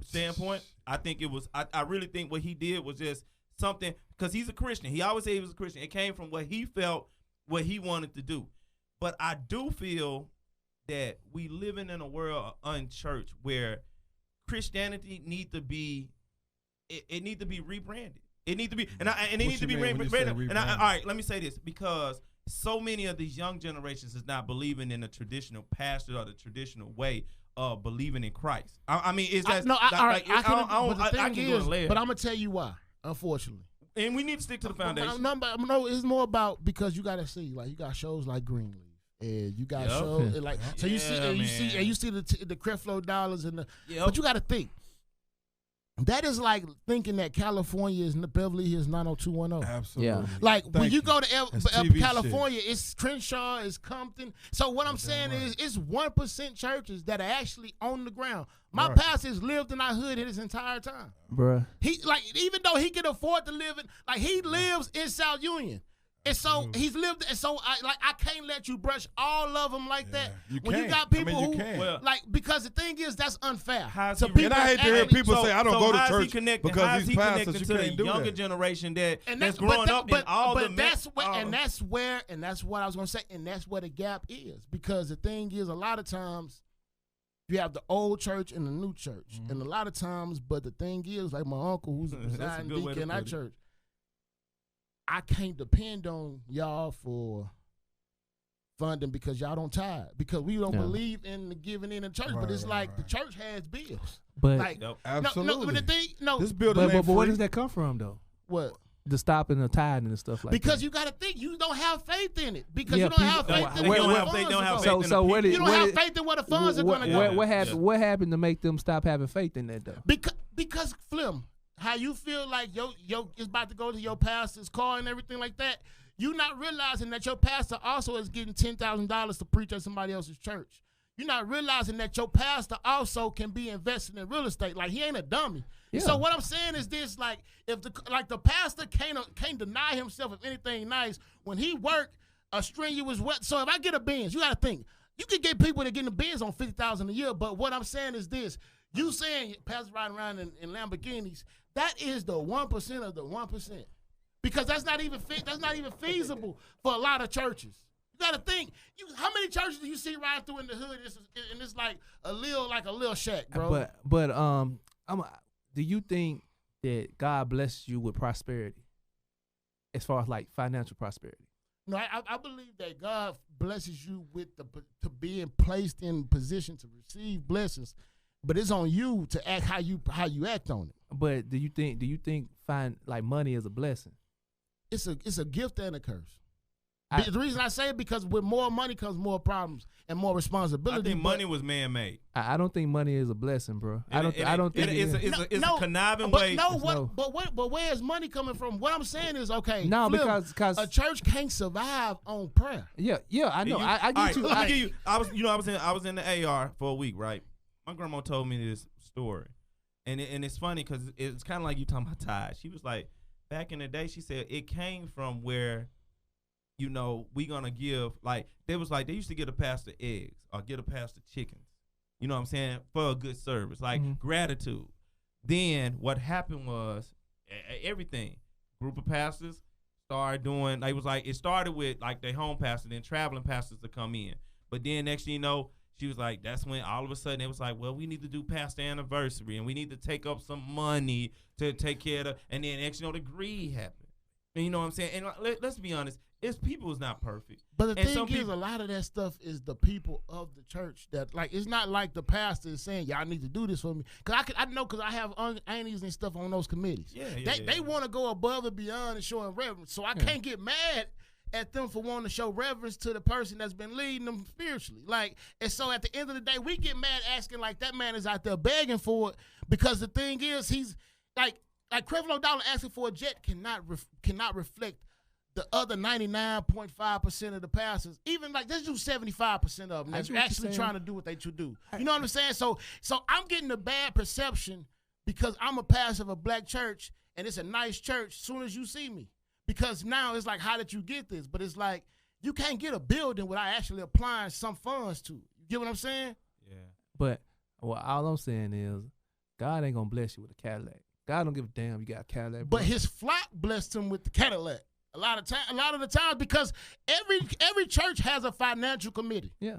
standpoint. I think it was I really think what he did was just something because he's a Christian. He always said he was a Christian. It came from what he felt, what he wanted to do. But I do feel that we living in a world of unchurched where Christianity need to be it need to be rebranded. It need to be and it needs to be rebranded. And all right, let me say this because so many of these young generations is not believing in the traditional pastor or the traditional way of believing in Christ. I mean, is that but I'm gonna tell you why. Unfortunately, and we need to stick to the foundation. No, it's more about because you gotta see, like you got shows like Greenleaf, and you got shows and like so you see the Creflo Dollars and the, but you gotta think. That is like thinking that California is Beverly Hills 90210. Absolutely. Yeah. Like when you go to TV California, it's Crenshaw, it's Compton. So what I'm saying is, it's 1% churches that are actually on the ground. My pastor has lived in our hood his entire time. Bruh. He even though he can afford to live in, he lives in South Union. And so he's lived, and so I can't let you brush all of them like that. You when can't. you got people you who can't. because the thing is that's unfair. To And I hate to hear people say I don't go to church because he's these pastors you to the can't do younger that. generation that's growing up in all the that's what I was gonna say, and that's where the gap is. Because the thing is, a lot of times you have the old church and the new church, and a lot of times, but the thing is, like my uncle who's a presiding deacon in our church, I can't depend on y'all for funding because y'all don't tithe, because we don't believe in the giving in the church. But it's like the church has bills. But like absolutely. no, but the thing, this building but where does that come from though? What? The stopping the tithing and stuff like because that. you got to think you don't have faith in it, because Yeah, you don't people- have faith in They it. don't have faith. They don't have faith in the So what people. You don't have faith in where the funds are going to go. What happened to make them stop having faith in that though? Because Flim, how you feel like yo is about to go to your pastor's car and everything like that, you not realizing that your pastor also is getting $10,000 to preach at somebody else's church. You're not realizing that your pastor also can be invested in real estate. Like, he ain't a dummy. Yeah. So what I'm saying is this: like, if the pastor can't deny himself of anything nice when he worked a strenuous wet. So if I get a Benz, you got to think you can get people that get in the Benz on $50,000 a year. But what I'm saying is this: you saying pastor riding around in Lamborghinis, that is the 1% of the 1%, because that's not even feasible for a lot of churches. You gotta think. How many churches do you see riding through in the hood? And it's like a little shack, bro. But do you think that God blesses you with prosperity, as far as like financial prosperity? No, I believe that God blesses you with to being placed in position to receive blessings, but it's on you to act how you act on it. But do you think like money is a blessing? It's a gift and a curse. The reason I say it, because with more money comes more problems and more responsibility. I think money was man-made. I don't think money is a blessing, bro. I don't think it's a conniving way. But where is money coming from? What I'm saying is, okay. No, Flip, because a church can't survive on prayer. Yeah, I know. I get right, you. Let me give you. I was in the AR for a week, right? My grandma told me this story, and it's funny because it's kind of like you talking about tithe. She was like, back in the day, she said it came from where, we gonna give, like, they used to get a pastor eggs or get a pastor chickens, you know what I'm saying, for a good service, like gratitude. Then what happened was everything, group of pastors started doing, it started with like their home pastor, then traveling pastors to come in. But then next thing you know, she was like, that's when all of a sudden it was like, well, we need to do pastor anniversary and we need to take up some money to take care of and then next the greed happened. And you know what I'm saying? And let's be honest, people is not perfect. But the thing is, a lot of that stuff is the people of the church that, like, it's not like the pastor is saying, y'all need to do this for me. Because I have aunties and stuff on those committees. They want to go above and beyond and showing reverence. So I can't get mad at them for wanting to show reverence to the person that's been leading them spiritually. Like, and so at the end of the day, we get mad asking like that man is out there begging for it, because the thing is, he's like Creflo Dollar asking for a jet cannot reflect the other 99.5% of the pastors. Even like, let's do 75% of them that's actually trying to do what they should do. You know what I'm saying? So I'm getting a bad perception because I'm a pastor of a black church and it's a nice church soon as you see me. Because now it's like, how did you get this? But it's like, you can't get a building without actually applying some funds to it. You get what I'm saying? Yeah. But all I'm saying is, God ain't gonna bless you with a Cadillac. God don't give a damn you got a Cadillac. But his flock blessed him with the Cadillac. A lot of the times, because every church has a financial committee. Yeah.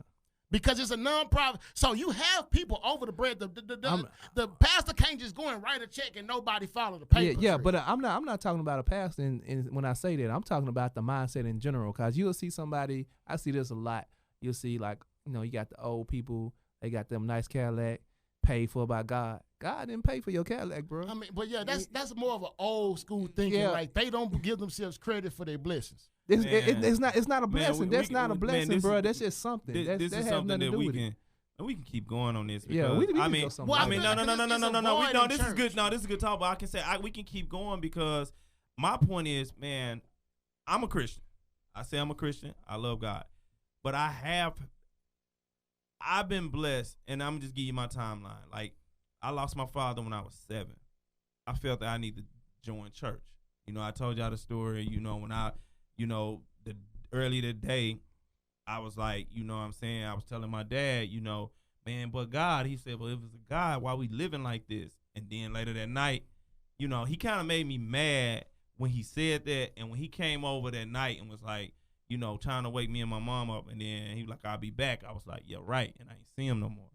Because it's a non-profit. So you have people over the bread. The pastor can't just go and write a check and nobody follow the paper. Yeah, but I'm not talking about a pastor. And when I say that, I'm talking about the mindset in general. Because you'll see somebody, I see this a lot. You'll see, like, you got the old people. They got them nice Cadillac paid for by God. God didn't pay for your Cadillac, bro. I mean, but yeah, that's more of an old school thinking. Yeah. Like, they don't give themselves credit for their blessings. It's not a blessing. That's not a blessing, bro. That's just something. This is something that we can keep going on this. Because, yeah, we can go somewhere. No, this is good. No, this is good talk. But I can say we can keep going, because my point is, man, I'm a Christian. I say I'm a Christian. I love God, but I've been blessed, and I'm just give you my timeline. Like, I lost my father when I was 7. I felt that I need to join church. I told y'all the story. When the early today, I was like, what I'm saying, I was telling my dad, man, but God, he said, well, if it's a God, why we living like this? And then later that night, he kind of made me mad when he said that, and when he came over that night and was like, trying to wake me and my mom up, and then he was like, I'll be back. I was like, yeah, right, and I ain't see him no more.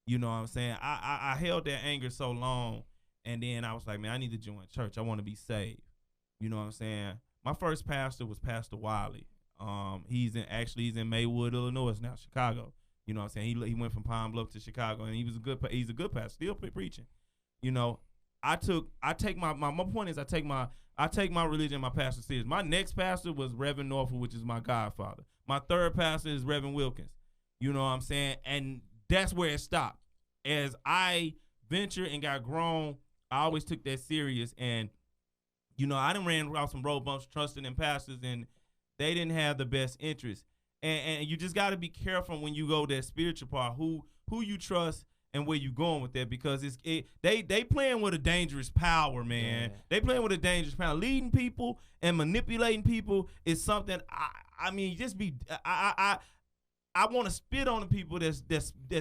You know what I'm saying? I held that anger so long, and then I was like, man, I need to join church. I want to be saved. You know what I'm saying? My first pastor was Pastor Wiley. He's in Maywood, Illinois now, Chicago. You know what I'm saying? He went from Pine Bluff to Chicago, and he's a good pastor, still preaching. You know, my point is I take my religion and my pastor serious. My next pastor was Reverend Norfolk, which is my godfather. My third pastor is Reverend Wilkins. You know what I'm saying? And that's where it stopped. As I ventured and got grown, I always took that serious. And, you know, I done ran out some road bumps trusting in pastors, and they didn't have the best interest. And you just got to be careful when you go that spiritual part, who you trust and where you going with that, because they playing with a dangerous power, man. Yeah. They playing with a dangerous power. Leading people and manipulating people is something. I mean, just be. I want to spit on the people that's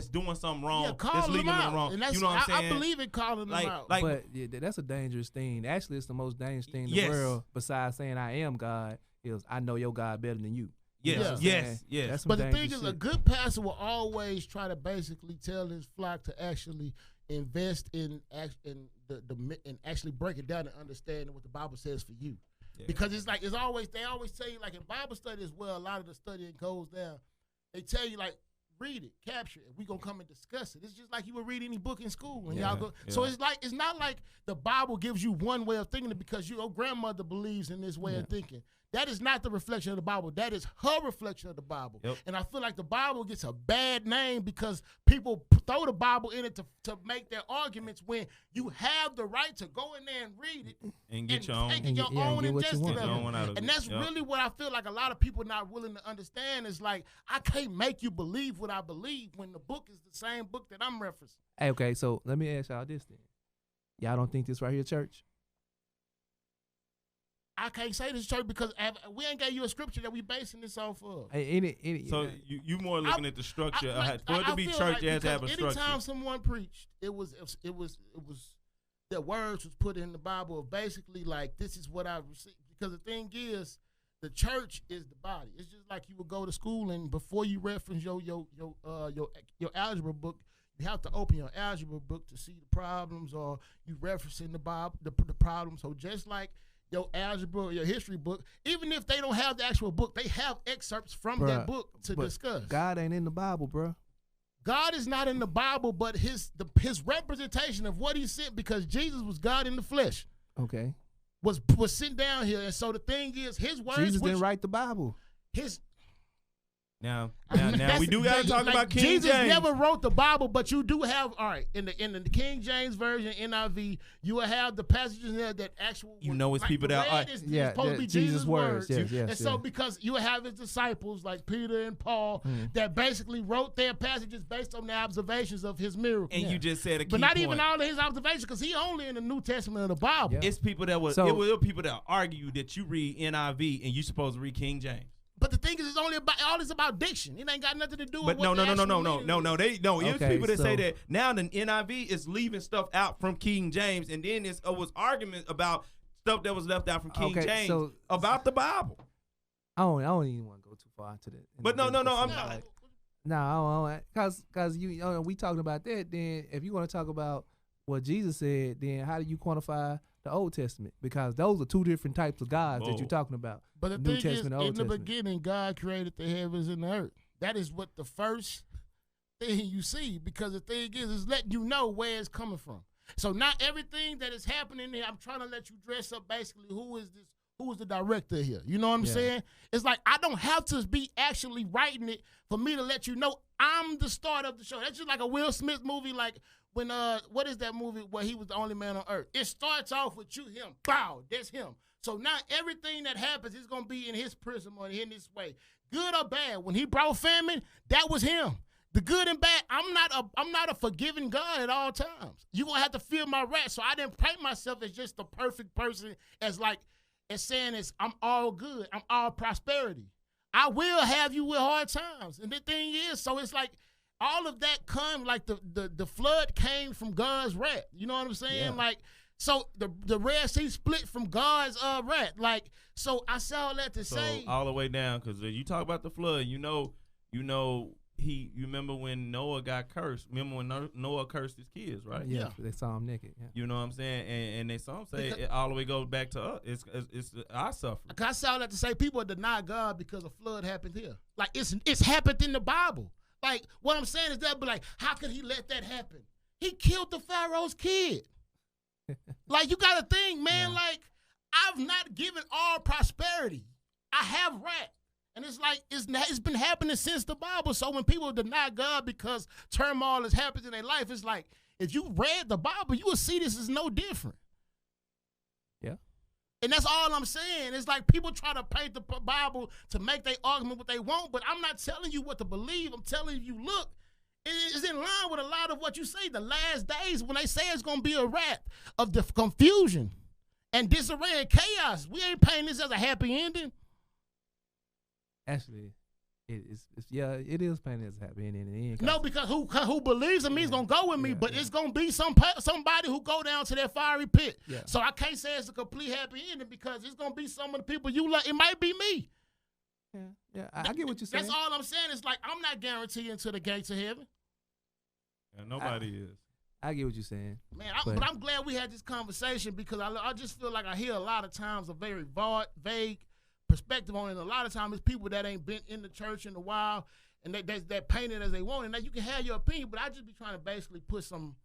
doing something wrong. Yeah, that's leading them wrong. And that's, you know what I'm saying? I believe in calling them out. But yeah, that's a dangerous thing. Actually, it's the most dangerous thing in the world. Besides saying I am God, is I know your God better than you. Yes. But the thing is, a good pastor will always try to basically tell his flock to actually invest in actually break it down and understand what the Bible says for you. Yeah. Because it's like they always tell you, like in Bible study as well, a lot of the studying goes down. They tell you, like, read it, capture it. We're going to come and discuss it. It's just like you would read any book in school. And y'all go. Yeah. So it's not like the Bible gives you one way of thinking it because your grandmother believes in this way of thinking. That is not the reflection of the Bible. That is her reflection of the Bible. Yep. And I feel like the Bible gets a bad name because people throw the Bible in it to make their arguments, when you have the right to go in there and read it and get your own, and just and that's really what I feel like a lot of people not willing to understand is, like, I can't make you believe what I believe when the book is the same book that I'm referencing. Hey, okay, so let me ask y'all this then. Y'all don't think this right here, church? I can't say this, church, because we ain't got you a scripture that we basing this off of. So you more looking at the structure. For it to be church, you have to have a structure. Anytime someone preached, it was the words was put in the Bible of basically like, this is what I received. Because the thing is, the church is the body. It's just like you would go to school, and before you reference your algebra book, you have to open your algebra book to see the problems, or you referencing the Bible, the problems. So just like your algebra or your history book, even if they don't have the actual book, they have excerpts from that book to discuss. God ain't in the Bible, bro. God is not in the Bible, but his representation of what he sent, because Jesus was God in the flesh. Okay. Was sent down here. And so the thing is, his words. Jesus didn't write the Bible. Now we do gotta talk about King Jesus James. never wrote the Bible, but you do have, all right, in the King James version, NIV, you will have the passages in there that actual, it's like people that are supposed to be Jesus' words. Yes, so because you have his disciples like Peter and Paul that basically wrote their passages based on the observations of his miracles. And you just said a key but not point. even all of his observations, because he only in the New Testament of the Bible. Yeah. It's people that it were people that argue that you read NIV and you supposed to read King James. But the thing is, it's only about diction. It ain't got nothing to do with. But no. It's people that say that now the NIV is leaving stuff out from King James, and then it was argument about stuff that was left out from King James about the Bible. I don't even want to go too far into that. But no. Because we talking about that. Then if you want to talk about what Jesus said, then how do you quantify the Old Testament? Because those are two different types of gods that you're talking about. But the New thing Testament, is, Old in the Testament. beginning, God created the heavens and the earth. That is what the first thing you see, because the thing is letting you know where it's coming from. So not everything that is happening here, I'm trying to let you dress up basically who is the director here. You know what I'm saying? It's like, I don't have to be actually writing it for me to let you know I'm the start of the show. That's just like a Will Smith movie, like when, what is that movie where he was the only man on earth? It starts off with him. Bow, that's him. So now everything that happens is going to be in his prism or in this way. Good or bad. When he brought famine, that was him. The good and bad, I'm not a forgiving God at all times. You're going to have to feel my wrath. So I didn't paint myself as just the perfect person, as saying I'm all good. I'm all prosperity. I will have you with hard times. And the thing is, so it's like all of that comes, like the flood came from God's wrath. You know what I'm saying? Yeah. Like, so the Red Sea split from God's wrath. Like, so I say all that to say all the way down, because you talk about the flood, you know you remember when Noah got cursed? Remember when Noah cursed his kids, right? Yeah, they saw him naked. Yeah. You know what I'm saying? And they saw him say it all the way goes back to us. It's our suffering. I saw that to say people deny God because a flood happened here. Like it's happened in the Bible. Like what I'm saying is that, but like, how could he let that happen? He killed the Pharaoh's kid. Like, you got to think, man, like, I've not given all prosperity. I have wrath. And it's like, it's been happening since the Bible. So when people deny God because turmoil has happened in their life, it's like, if you read the Bible, you will see this is no different. Yeah. And that's all I'm saying. It's like people try to paint the Bible to make their argument what they want, but I'm not telling you what to believe. I'm telling you, look, it's in line with a lot of what you say. The last days, when they say it's going to be a wrath of the confusion and disarray and chaos, we ain't painting this as a happy ending. Actually, it is painted as a happy ending in the end. No, because who believes in me is going to go with me, but it's going to be somebody who go down to that fiery pit. Yeah. So I can't say it's a complete happy ending because it's going to be some of the people you love. It might be me. Yeah, I get what you're saying. That's all I'm saying. It's like, I'm not guaranteeing to the gates of heaven. And nobody is. I get what you're saying. Man, but I'm glad we had this conversation because I just feel like I hear a lot of times a very vague perspective on it. And a lot of times it's people that ain't been in the church in a while and that paint it as they want. And now you can have your opinion, but I just be trying to basically put some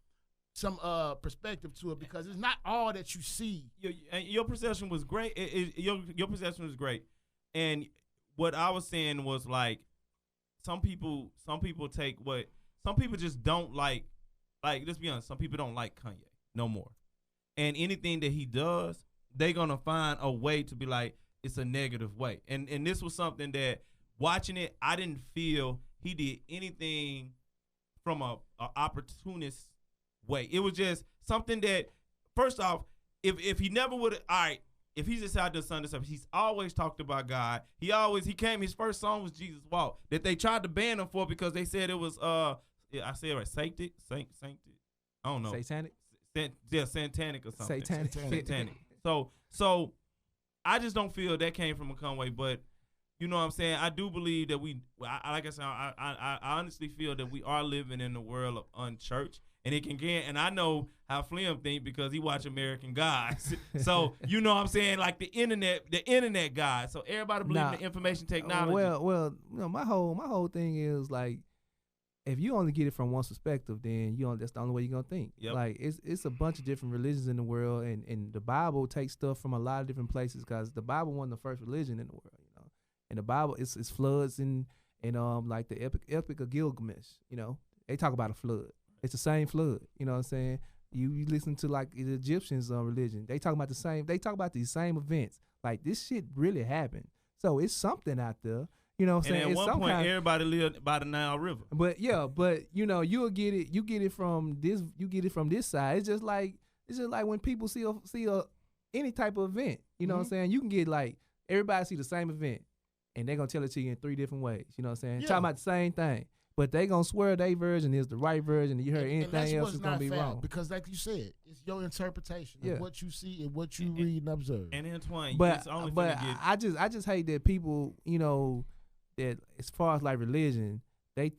perspective to it because it's not all that you see. Your perception was great. Your perception was great. And what I was saying was like some people take what some people just don't like let's be honest, some people don't like Kanye no more. And anything that he does, they're gonna find a way to be like, it's a negative way. And this was something that watching it, I didn't feel he did anything from a opportunist way. It was just something that, first off, if he never would have, all right, if he's decided to Sunday service, he's always talked about God. He came, his first song was Jesus Walk, that they tried to ban him for because they said it was, I said it right, sanctity? I don't know. Satanic? Satanic or something. Satanic. So I just don't feel that came from a Conway, but you know what I'm saying? I do believe that like I said, I honestly feel that we are living in a world of unchurched. And it can get, and I know how Flim think because he watch American Gods. So you know what I'm saying, like the internet guy. So everybody believe in the information technology. Well, you know, my whole thing is like, if you only get it from one perspective, then that's the only way you're gonna think. Yep. Like it's a bunch of different religions in the world, and the Bible takes stuff from a lot of different places because the Bible wasn't the first religion in the world, you know. And the Bible it's floods and like the epic of Gilgamesh, you know. They talk about a flood. It's the same flood, you know what I'm saying? You listen to like the Egyptians' religion. They talk about these same events. Like this shit really happened. So it's something out there. You know what I'm saying? And at one point, everybody lived by the Nile River. But you know, you get it from this side. It's just like when people see any type of event. You know what I'm saying? You can get like everybody see the same event, and they're gonna tell it to you in 3 different ways. You know what I'm saying? Yeah. Talking about the same thing. But they gonna swear their version is the right version, and you heard anything else is gonna be wrong. Because, like you said, it's your interpretation Yeah. of what you see and what you read and observe. And Antoine, But it's only I just hate that people, you know, that as far as like religion, they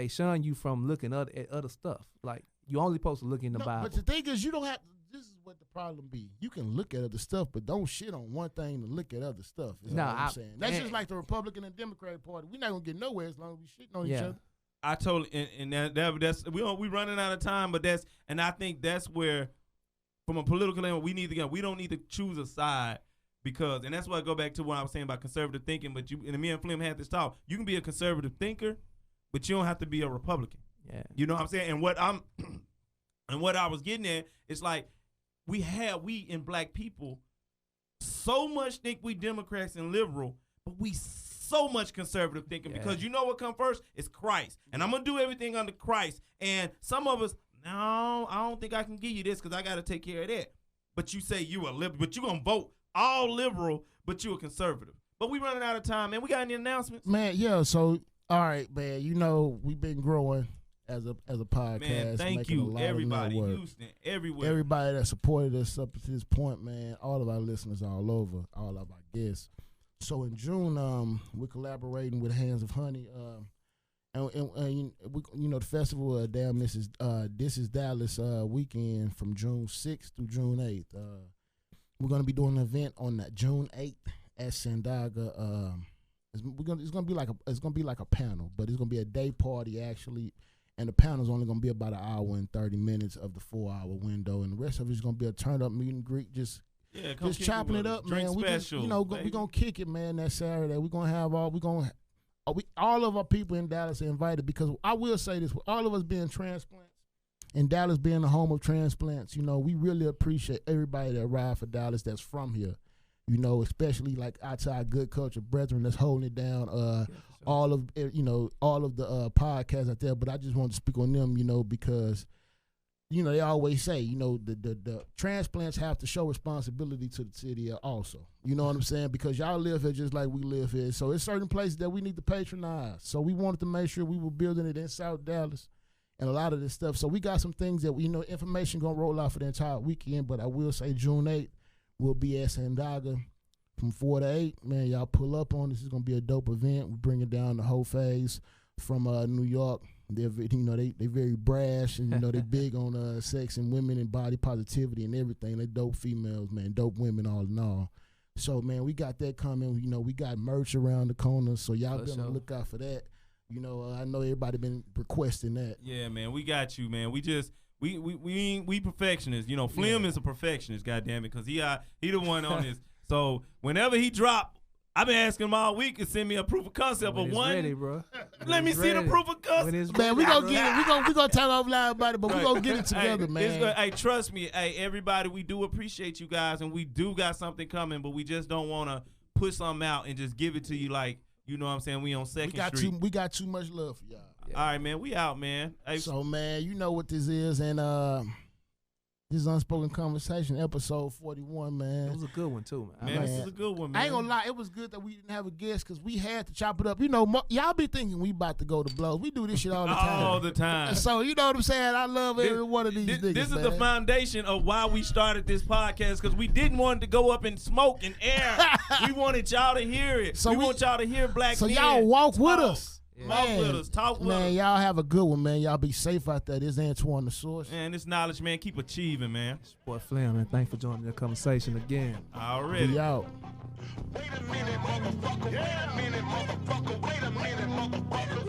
shun you from looking at other stuff. Like you only supposed to look in the Bible. But the thing is, you don't have. This is what the problem be. You can look at other stuff, but don't shit on one thing to look at other stuff. Is what I'm saying. That's just like the Republican and Democratic Party. We're not gonna get nowhere as long as we shitting on each other. I totally and that's we running out of time, but I think that's where, from a political level, we don't need to choose a side because, and that's why I go back to what I was saying about conservative thinking. But me and Flim had this talk. You can be a conservative thinker, but you don't have to be a Republican. Yeah, you know what I'm saying. And what I was getting at is like we in black people so much think we Democrats and liberal, but we so much conservative thinking because you know what come first? It's Christ. And I'm going to do everything under Christ. And some of us, no, I don't think I can give you this because I got to take care of that. But you say you a liberal, but you going to vote all liberal, but you a conservative. But we running out of time, man. We got any announcements? Man, yeah, so, all right, man, you know, we've been growing as a podcast. Man, thank you, everybody, Houston, everywhere. Everybody that supported us up to this point, man, all of our listeners all over, all of our guests. So in June, we're collaborating with Hands of Honey And the festival, This is Dallas weekend from June 6th through June 8th. We're gonna be doing an event on June 8th at Sandaga. It's gonna be like a panel, but it's gonna be a day party actually, and the panel's only gonna be about an hour and 30 minutes of the 4-hour window, and the rest of it's gonna be a turn up meet and greet, just chopping it up, man. We gonna kick it, man. That Saturday, we're gonna have all of our people in Dallas are invited, because I will say this: with all of us being transplants, and Dallas being the home of transplants, we really appreciate everybody that ride for Dallas that's from here. Especially like out to our good culture brethren that's holding it down. All of the podcasts out there, but I just want to speak on them, because they always say, the transplants have to show responsibility to the city also. You know what I'm saying? Because y'all live here just like we live here. So it's certain places that we need to patronize. So we wanted to make sure we were building it in South Dallas and a lot of this stuff. So we got some things that information gonna roll out for the entire weekend. But I will say June 8th. We'll be at Sandaga from 4 to 8. Man, y'all pull up on this. It's going to be a dope event. We're bringing down the whole phase from New York. They're very brash, and they big on sex and women and body positivity and everything. They dope females, man, dope women all in all. So, man, we got that coming. We got merch around the corner, so y'all be on the lookout for that. I know everybody been requesting that. Yeah, man, we got you, man. We perfectionists. Flim is a perfectionist, goddamn it, because he the one on this. So whenever he drop, I've been asking him all week to send me a proof of concept of one. Ready, bro. Let me see the proof of concept. Man, we gonna get it. We gonna talk offline about it, but we gonna get it together, man. Hey, trust me. Hey, everybody, we do appreciate you guys, and we do got something coming, but we just don't want to put something out and just give it to you like, you know what I'm saying? We on Second Street. We got too much love for y'all. Yeah. All right, man. We out, man. Hey, so, man, you know what this is, and this is Unspoken Conversation, episode 41, man. It was a good one, too, man. Man, this is a good one, man. I ain't gonna lie, it was good that we didn't have a guest, because we had to chop it up. Y'all be thinking we about to go to blows. We do this shit all the time. All the time. So, you know what I'm saying? I love every one of these niggas, This is man. the foundation of why we started this podcast, because we didn't want it to go up in smoke and air. We wanted y'all to hear it. So we want y'all to hear black men. So y'all walk with us. Walk with us. Talk with us. Man, y'all have a good one, man. Y'all be safe out there. This is Antoine the Source. Man, this knowledge, man. Keep achieving, man. Boy, Flam, man. Thanks for joining the conversation again. Already. We out. Wait a minute, motherfucker. Wait a minute, motherfucker. Wait a minute, motherfucker.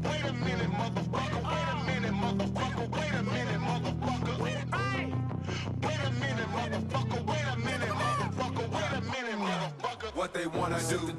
Wait a minute, motherfucker. Wait a minute, motherfucker. Wait a minute, motherfucker. Wait a minute, motherfucker. Wait a minute, motherfucker. Wait a minute, motherfucker. What they wanna do.